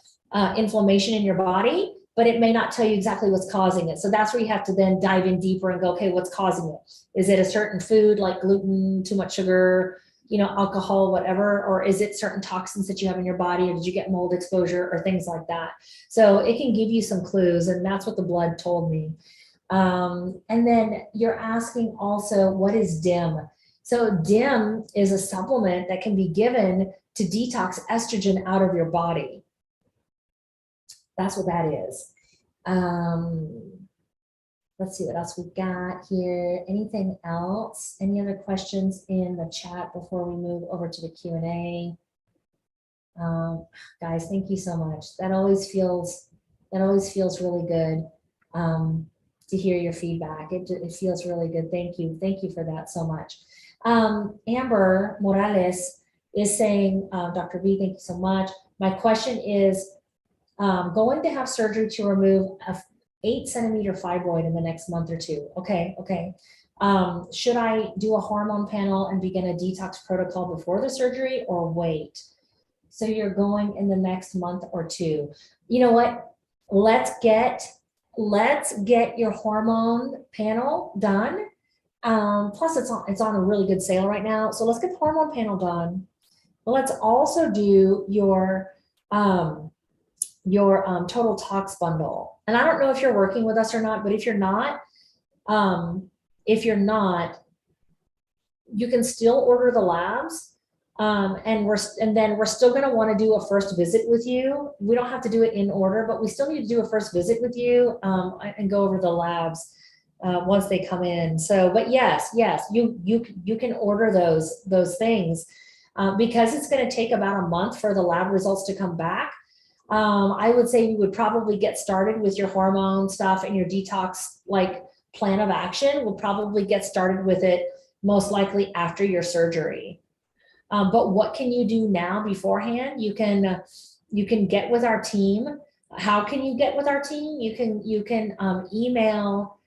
inflammation in your body, but it may not tell you exactly what's causing it. So that's where you have to then dive in deeper and go, okay, what's causing it? Is it a certain food like gluten, too much sugar, alcohol, whatever, or is it certain toxins that you have in your body, or did you get mold exposure or things like that? So it can give you some clues, and that's what the blood told me. And then you're asking also, what is DIM? So DIM is a supplement that can be given to detox estrogen out of your body. That's what that is. Let's see what else we got here. Anything else? Any other questions in the chat before we move over to the Q&A? Guys, thank you so much. That always feels really good to hear your feedback. It feels really good. Thank you for that so much. Amber Morales is saying, Dr. V, thank you so much. My question is, going to have surgery to remove a 8-centimeter fibroid in the next month or two. Okay. Should I do a hormone panel and begin a detox protocol before the surgery or wait? So you're going in the next month or two. You know what? Let's get your hormone panel done. Plus it's on a really good sale right now. So let's get the hormone panel done. But let's also do your total tox bundle. And I don't know if you're working with us or not, but if you're not, you can still order the labs. And then we're still going to want to do a first visit with you. We don't have to do it in order, but we still need to do a first visit with you and go over the labs once they come in. So, but yes, you can order those things because it's going to take about a month for the lab results to come back. I would say you would probably get started with your hormone stuff and your detox plan of action. We'll probably get started with it most likely after your surgery. But what can you do now beforehand? You can get with our team. How can you get with our team? You can email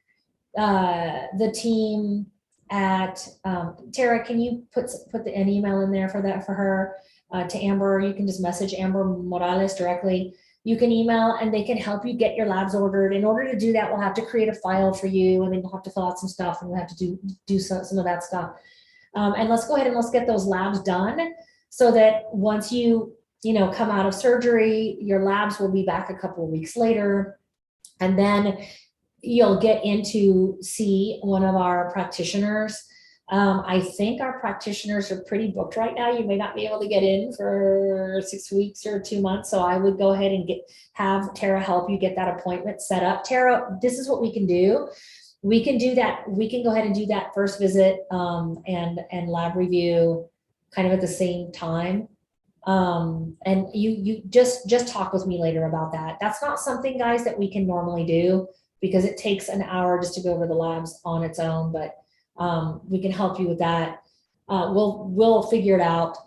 the team at Tara. Can you put an email in there for her? To Amber, you can just message Amber Morales directly. You can email and they can help you get your labs ordered. In order to do that, we'll have to create a file for you, and then you'll have to fill out some stuff, and we'll have to do some of that stuff. And let's go ahead and let's get those labs done so that once you come out of surgery, your labs will be back a couple of weeks later, and then you'll get in to see one of our practitioners. I think our practitioners are pretty booked right now. You may not be able to get in for 6 weeks or 2 months. So I would go ahead and have Tara help you get that appointment set up. Tara, this is what we can do. We can do that. We can go ahead and do that first visit and lab review kind of at the same time. And you just talk with me later about that. That's not something, guys, that we can normally do because it takes an hour just to go over the labs on its own, but we can help you with that. We'll figure it out.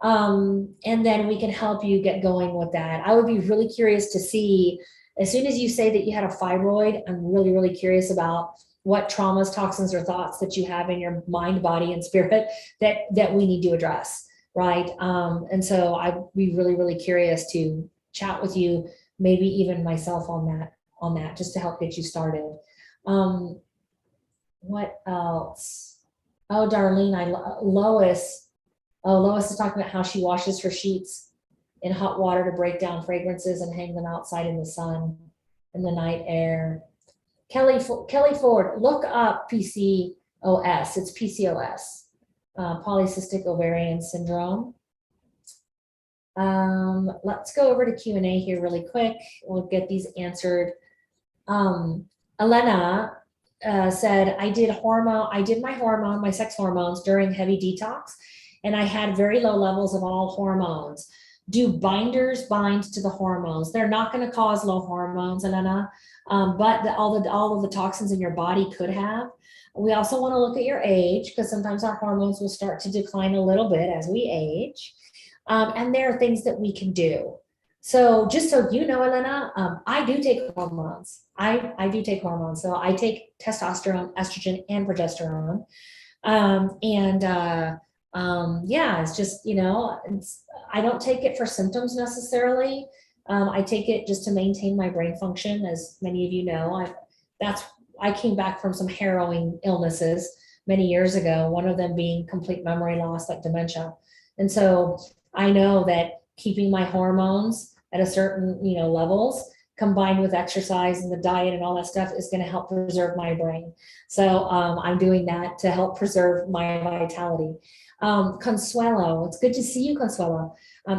And then we can help you get going with that. I would be really curious to see As soon as you say that you had a fibroid, I'm really, really curious about what traumas, toxins, or thoughts that you have in your mind, body, and spirit that we need to address, right? And so I'd be really, really curious to chat with you, maybe even myself on that, just to help get you started. What else? Oh, Darlene, Lois. Oh, Lois is talking about how she washes her sheets in hot water to break down fragrances and hang them outside in the sun, in the night air. Kelly Ford, look up PCOS. It's PCOS, polycystic ovarian syndrome. Let's go over to Q&A here really quick. We'll get these answered. Elena said, I did my sex hormones during heavy detox, and I had very low levels of all hormones. Do binders bind to the hormones? They're not going to cause low hormones, Elena, but all of the toxins in your body could have. We also want to look at your age, because sometimes our hormones will start to decline a little bit as we age. And there are things that we can do. So just so you know, Elena, I do take hormones. I do take hormones. So I take testosterone, estrogen, and progesterone. Yeah, it's just, I don't take it for symptoms necessarily. I take it just to maintain my brain function. As many of you know, I came back from some harrowing illnesses many years ago, one of them being complete memory loss, like dementia. And so I know that keeping my hormones at a certain, levels, combined with exercise and the diet and all that stuff, is going to help preserve my brain. So I'm doing that to help preserve my vitality. Consuelo, it's good to see you, Consuelo.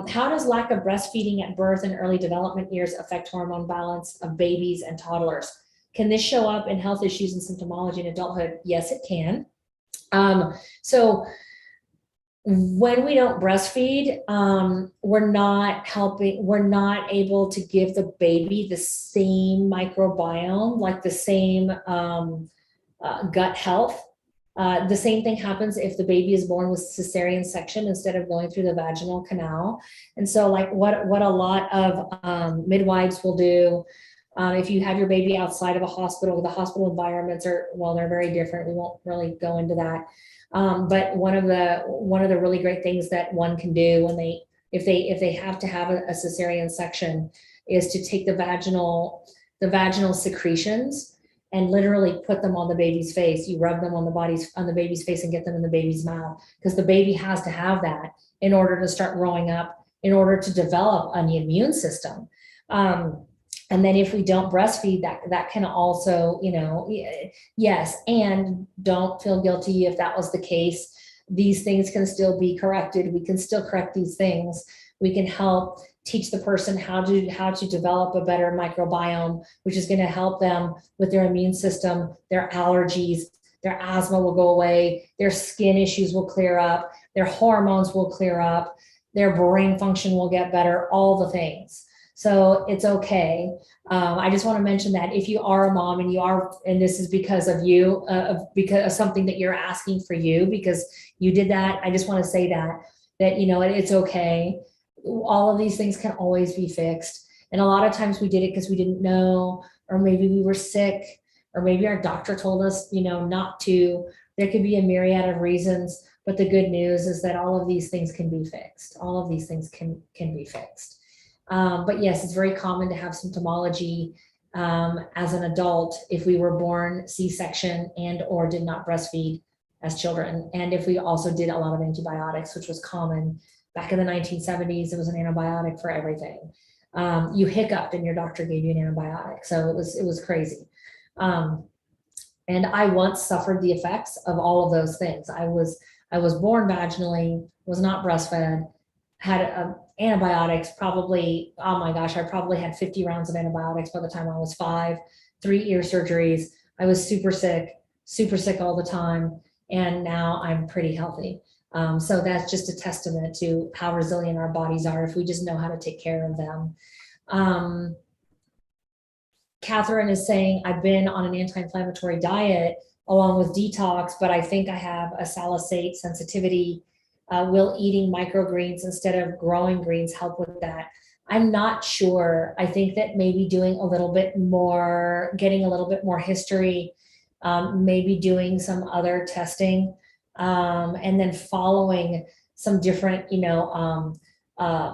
How does lack of breastfeeding at birth and early development years affect hormone balance of babies and toddlers? Can this show up in health issues and symptomology in adulthood? Yes, it can. So when we don't breastfeed, we're not able to give the baby the same microbiome, like the same gut health. The same thing happens if the baby is born with cesarean section instead of going through the vaginal canal. And so like what a lot of midwives will do, if you have your baby outside of a hospital, the hospital environments they're very different. We won't really go into that. But one of the really great things that one can do when if they have to have a cesarean section is to take the vaginal secretions and literally put them on the baby's face. You rub them on the baby's face and get them in the baby's mouth, because the baby has to have that in order to start growing up, in order to develop an immune system. And then if we don't breastfeed, that can also, yes, and don't feel guilty if that was the case. These things can still be corrected. We can still correct these things. We can help teach the person how to develop a better microbiome, which is going to help them with their immune system, their allergies, their asthma will go away, their skin issues will clear up, their hormones will clear up, their brain function will get better, all the things. So it's okay. I just want to mention that if you are a mom and this is because of you, because of something that you're asking for you, because you did that, I just want to say that it's okay. All of these things can always be fixed. And a lot of times we did it because we didn't know, or maybe we were sick, or maybe our doctor told us, not to. There could be a myriad of reasons, but the good news is that all of these things can be fixed. All of these things can be fixed. But yes, it's very common to have symptomology as an adult if we were born C-section and or did not breastfeed as children. And if we also did a lot of antibiotics, which was common back in the 1970s, it was an antibiotic for everything. You hiccuped and your doctor gave you an antibiotic. So it was crazy. And I once suffered the effects of all of those things. I was born vaginally, was not breastfed, had antibiotics, probably, oh my gosh, I probably had 50 rounds of antibiotics by the time I was 5, 3 ear surgeries. I was super sick all the time. And now I'm pretty healthy. So that's just a testament to how resilient our bodies are if we just know how to take care of them. Catherine is saying, I've been on an anti-inflammatory diet along with detox, but I think I have a salicylate sensitivity. Will eating microgreens instead of growing greens help with that? I'm not sure. I think that maybe doing a little bit more, getting a little bit more history, maybe doing some other testing, and then following some different,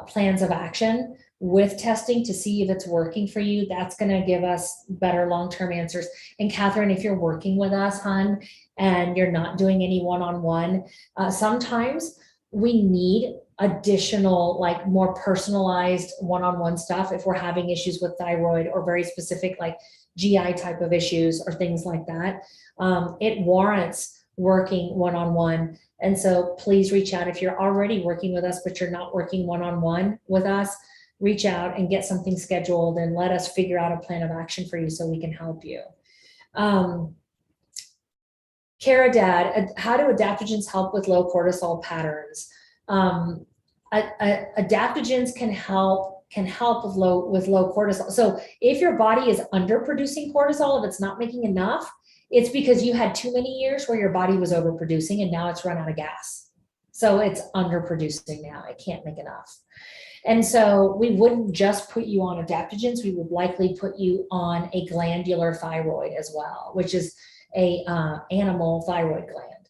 plans of action with testing to see if it's working for you. That's going to give us better long-term answers. And Catherine, if you're working with us, hon, and you're not doing any one-on-one, sometimes we need additional, like more personalized one-on-one stuff if we're having issues with thyroid or very specific like GI type of issues or things like that. It warrants working one-on-one. And so please reach out if you're already working with us, but you're not working one-on-one with us. Reach out and get something scheduled and let us figure out a plan of action for you so we can help you. Kara Dad, how do adaptogens help with low cortisol patterns? Adaptogens can help with low cortisol. So if your body is underproducing cortisol, if it's not making enough, it's because you had too many years where your body was overproducing and now it's run out of gas. So it's underproducing now. It can't make enough. And so we wouldn't just put you on adaptogens. We would likely put you on a glandular thyroid as well, which is a animal thyroid gland.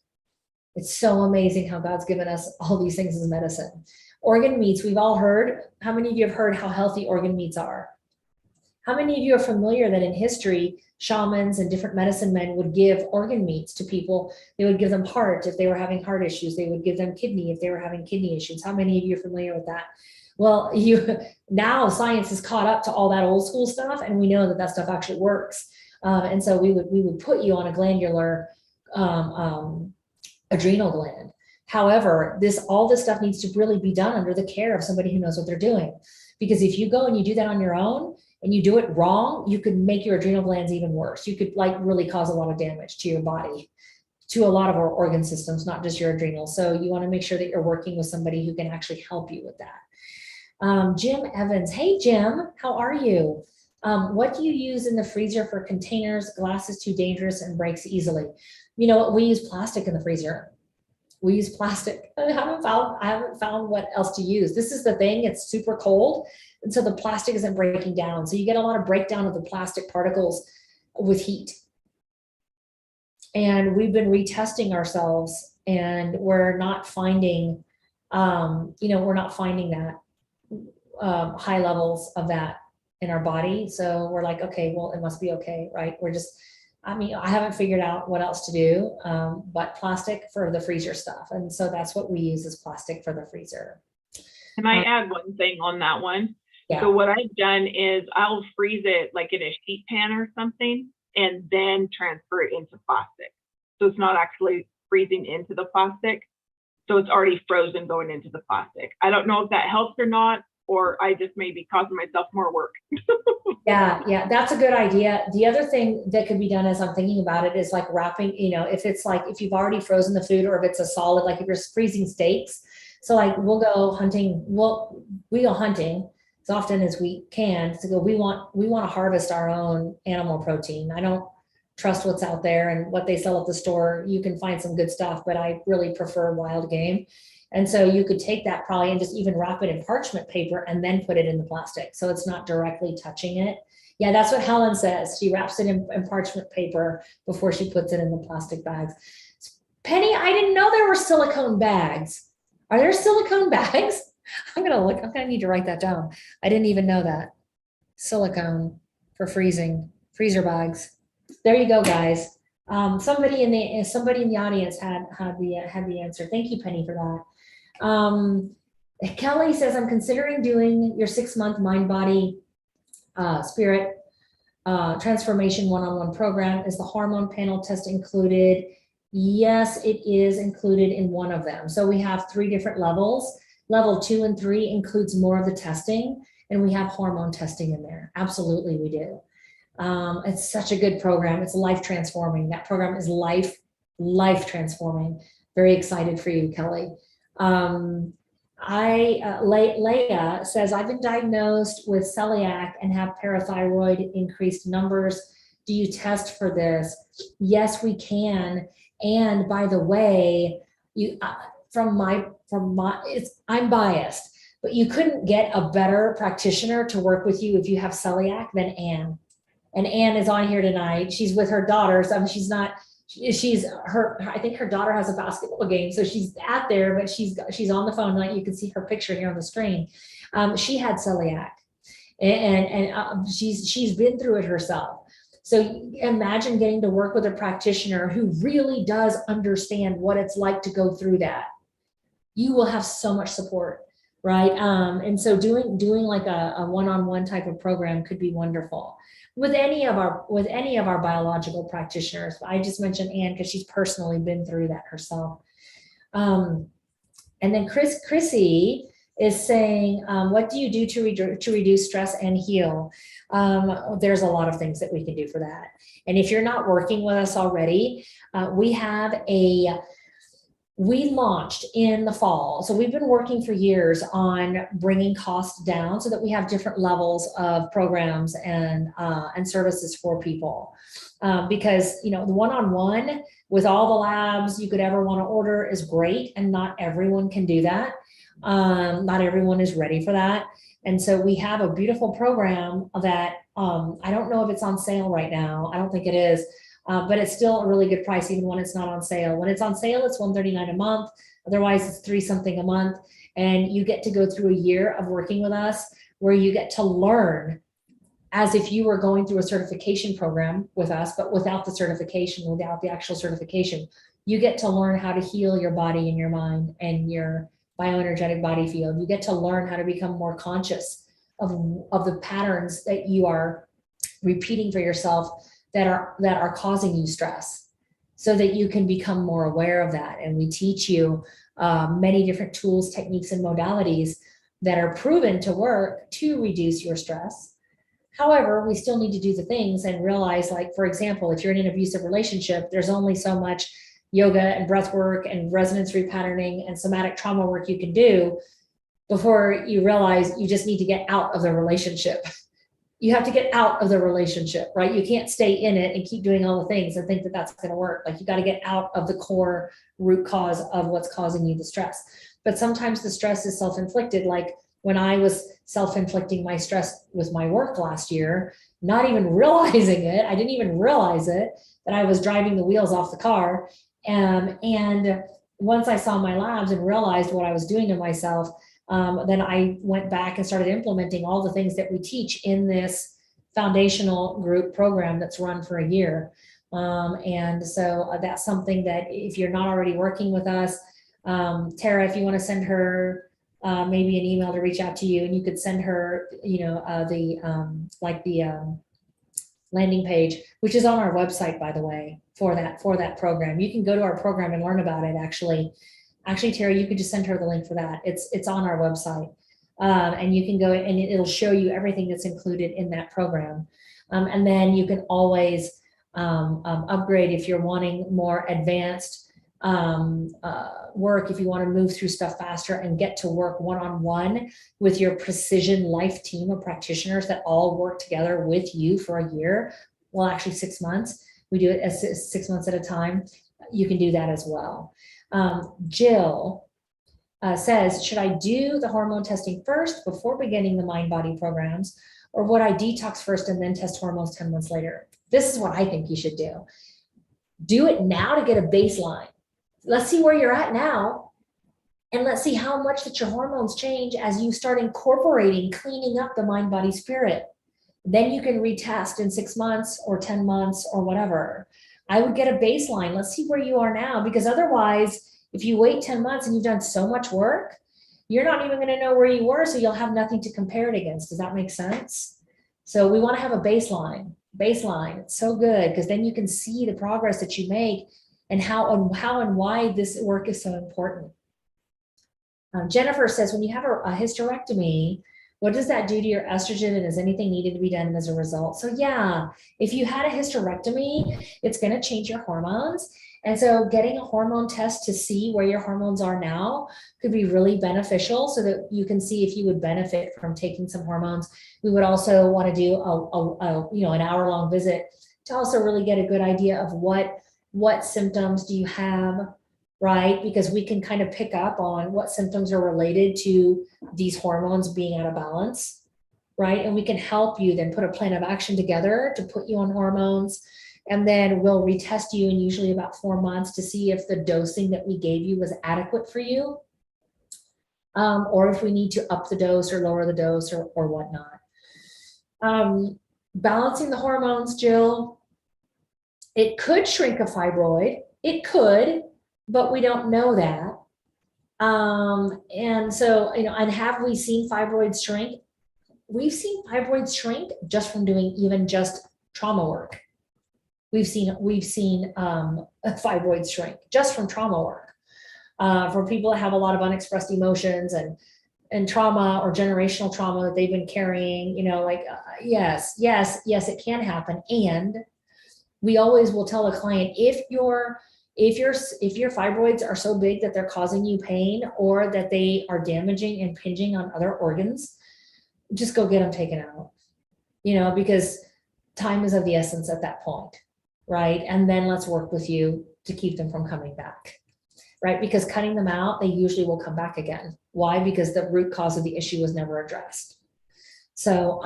It's so amazing how God's given us all these things as medicine. Organ meats, we've all heard. How many of you have heard how healthy organ meats are? How many of you are familiar that in history, shamans and different medicine men would give organ meats to people? They would give them heart if they were having heart issues. They would give them kidney if they were having kidney issues. How many of you are familiar with that? Well, now science has caught up to all that old school stuff, and we know that that stuff actually works. And so we would put you on a glandular adrenal gland. However, all this stuff needs to really be done under the care of somebody who knows what they're doing. Because if you go and you do that on your own and you do it wrong, you could make your adrenal glands even worse. You could like really cause a lot of damage to your body, to a lot of our organ systems, not just your adrenals. So you want to make sure that you're working with somebody who can actually help you with that. Jim Evans. Hey, Jim, how are you? What do you use in the freezer for containers? Glass is too dangerous and breaks easily. You know what? We use plastic in the freezer. We use plastic. I haven't found what else to use. This is the thing. It's super cold. And so the plastic isn't breaking down. So you get a lot of breakdown of the plastic particles with heat. And we've been retesting ourselves and we're not finding, we're not finding that high levels of that in our body. So we're like, okay, well, it must be okay, right? I haven't figured out what else to do, but plastic for the freezer stuff. And so that's what we use is plastic for the freezer. Can I add one thing on that one? Yeah. So what I've done is I'll freeze it like in a sheet pan or something and then transfer it into plastic. So it's not actually freezing into the plastic. So it's already frozen going into the plastic. I don't know if that helps or not, or I just may be causing myself more work. Yeah, that's a good idea. The other thing that could be done as I'm thinking about it is like wrapping, if you've already frozen the food or if it's a solid, like if you're freezing steaks. So like we'll go hunting, we go hunting as often as we can to go, we want to harvest our own animal protein. I don't trust what's out there and what they sell at the store. You can find some good stuff, but I really prefer wild game. And so you could take that probably and just even wrap it in parchment paper and then put it in the plastic. So it's not directly touching it. Yeah, that's what Helen says. She wraps it in parchment paper before she puts it in the plastic bags. Penny, I didn't know there were silicone bags. Are there silicone bags? I'm gonna need to write that down. I didn't even know that. Silicone for freezer bags. There you go, guys. Somebody in the audience had the answer. Thank you, Penny, for that. Kelly says, I'm considering doing your 6-month mind, body, spirit transformation one-on-one program. Is the hormone panel test included? Yes, it is included in one of them. So we have 3 different levels. Level 2 and 3 includes more of the testing, and we have hormone testing in there. Absolutely, we do. It's such a good program. It's life transforming. That program is life transforming. Very excited for you, Kelly. Leah says, I've been diagnosed with celiac and have parathyroid increased numbers. Do you test for this? Yes, we can. And by the way, I'm biased, but you couldn't get a better practitioner to work with you if you have celiac than Anne. And Anne is on here tonight. She's with her daughters. I mean, I think her daughter has a basketball game. So she's out there, but she's on the phone. Like you can see her picture here on the screen. She had celiac and she's been through it herself. So imagine getting to work with a practitioner who really does understand what it's like to go through that. You will have so much support, right? And so doing like a one-on-one type of program could be wonderful with any of our biological practitioners. I just mentioned Anne because she's personally been through that herself. And then Chrissy is saying, what do you do to reduce stress and heal? There's a lot of things that we can do for that. And if you're not working with us already, we launched in the fall. So we've been working for years on bringing costs down so that we have different levels of programs and services for people. Because, the one-on-one with all the labs you could ever want to order is great. And not everyone can do that. Not everyone is ready for that. And so we have a beautiful program that I don't know if it's on sale right now. I don't think it is. But it's still a really good price, even when it's not on sale. When it's on sale, it's $139 a month. Otherwise, it's $3 something a month. And you get to go through a year of working with us where you get to learn as if you were going through a certification program with us, but without the certification, without the actual certification. You get to learn how to heal your body and your mind and your bioenergetic body field. You get to learn how to become more conscious of the patterns that you are repeating for yourself that are causing you stress, so that you can become more aware of that. And we teach you many different tools, techniques, and modalities that are proven to work to reduce your stress. However, we still need to do the things and realize, like, for example, if you're in an abusive relationship, there's only so much yoga and breath work and resonance repatterning and somatic trauma work you can do before you realize you just need to get out of the relationship. You have to get out of the relationship, right? You can't stay in it and keep doing all the things and think that that's going to work. Like, you got to get out of the core root cause of what's causing you the stress. But sometimes the stress is self-inflicted. Like when I was self-inflicting my stress with my work last year, not even realizing it. I didn't even realize it, that I was driving the wheels off the car. And once I saw my labs and realized what I was doing to myself, then I went back and started implementing all the things that we teach in this foundational group program that's run for a year. And so that's something that if you're not already working with us, Tara, if you want to send her maybe an email to reach out to you, and you could send her, the landing page, which is on our website, by the way, for that program. You can go to our program and learn about it. Actually, Terry, you could just send her the link for that. It's on our website. And you can go and it'll show you everything that's included in that program. And then you can always upgrade if you're wanting more advanced work, if you want to move through stuff faster and get to work one-on-one with your precision life team of practitioners that all work together with you for a year. Well, actually 6 months. We do it as 6 months at a time. You can do that as well. Jill says, should I do the hormone testing first before beginning the mind-body programs, or would I detox first and then test hormones 10 months later? This is what I think you should do. Do it now to get a baseline. Let's see where you're at now, and let's see how much that your hormones change as you start incorporating, cleaning up the mind, body, spirit. Then you can retest in 6 months or 10 months or whatever. I would get a baseline. Let's see where you are now, because otherwise, if you wait 10 months and you've done so much work, you're not even going to know where you were, so you'll have nothing to compare it against. Does that make sense? So we want to have a baseline. It's so good, because then you can see the progress that you make and how and why this work is so important. Jennifer says, when you have a hysterectomy, what does that do to your estrogen, and is anything needed to be done as a result? So yeah, if you had a hysterectomy, it's going to change your hormones. And so getting a hormone test to see where your hormones are now could be really beneficial, so that you can see if you would benefit from taking some hormones. We would also want to do an hour-long visit to also really get a good idea of what symptoms do you have, right? Because we can kind of pick up on what symptoms are related to these hormones being out of balance, right? And we can help you then put a plan of action together to put you on hormones. And then we'll retest you in usually about 4 months to see if the dosing that we gave you was adequate for you, or if we need to up the dose or lower the dose or whatnot. Balancing the hormones, Jill, it could shrink a fibroid. It could, but we don't know that. And so, and have we seen fibroids shrink? We've seen fibroids shrink just from doing even just trauma work. We've seen fibroids shrink just from trauma work. For people that have a lot of unexpressed emotions and trauma or generational trauma that they've been carrying, yes, it can happen. And we always will tell a client, if your fibroids are so big that they're causing you pain or that they are damaging and impinging on other organs, just go get them taken out, because time is of the essence at that point, right? And then let's work with you to keep them from coming back, right? Because cutting them out, they usually will come back again. Why? Because the root cause of the issue was never addressed. So,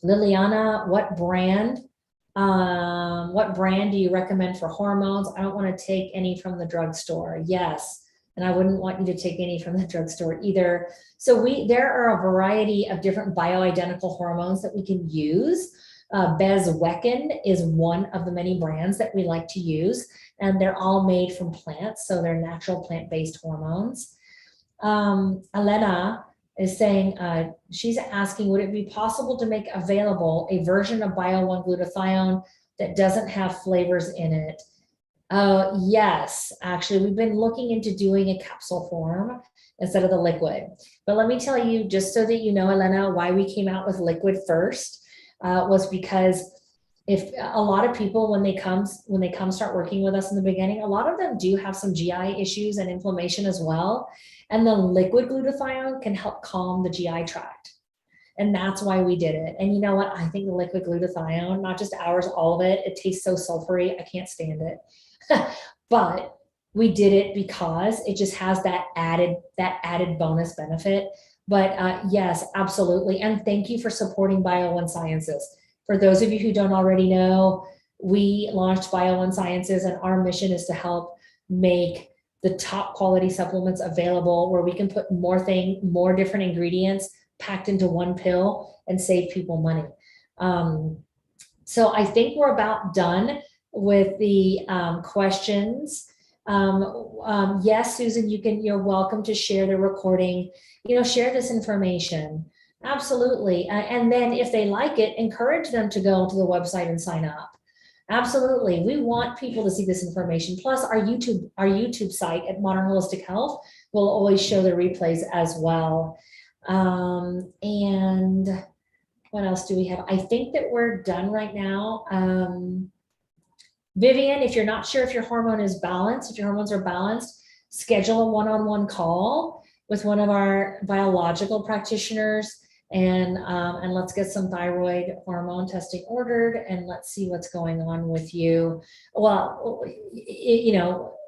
Liliana, what brand do you recommend for hormones? I don't want to take any from the drugstore. Yes. And I wouldn't want you to take any from the drugstore either. So there are a variety of different bioidentical hormones that we can use. Bezwecken is one of the many brands that we like to use, and they're all made from plants. So they're natural plant-based hormones. Elena is saying, she's asking, would it be possible to make available a version of Bio-1 glutathione that doesn't have flavors in it? Yes, actually, we've been looking into doing a capsule form instead of the liquid. But let me tell you, just so that you know, Elena, why we came out with liquid first was because if a lot of people, when they come start working with us in the beginning, a lot of them do have some GI issues and inflammation as well. And the liquid glutathione can help calm the GI tract. And that's why we did it. And you know what? I think the liquid glutathione, not just ours, all of it tastes so sulfury. I can't stand it. But we did it because it just has that added bonus benefit. But yes, absolutely. And thank you for supporting Bio-1 Sciences. For those of you who don't already know, we launched Bio-1 Sciences, and our mission is to help make the top quality supplements available where we can put more different ingredients packed into one pill and save people money. So I think we're about done with the questions. Yes, Susan, you're welcome to share the recording, share this information. Absolutely. And then if they like it, encourage them to go to the website and sign up. Absolutely. We want people to see this information. Plus our YouTube site at Modern Holistic Health will always show the replays as well. And what else do we have? I think that we're done right now. Vivian, if you're not sure if your hormones are balanced, schedule a one-on-one call with one of our biological practitioners, and let's get some thyroid hormone testing ordered, and let's see what's going on with you. Well,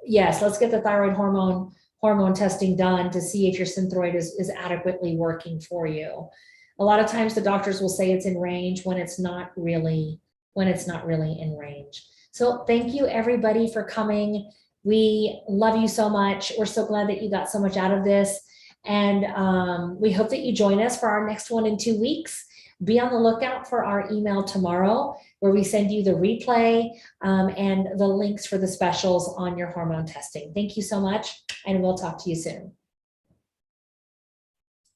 yes, let's get the thyroid hormone testing done to see if your synthroid is adequately working for you. A lot of times the doctors will say it's in range when it's not really in range. So thank you everybody for coming. We love you so much. We're so glad that you got so much out of this. And we hope that you join us for our next one in 2 weeks. Be on the lookout for our email tomorrow, where we send you the replay and the links for the specials on your hormone testing. Thank you so much, and we'll talk to you soon.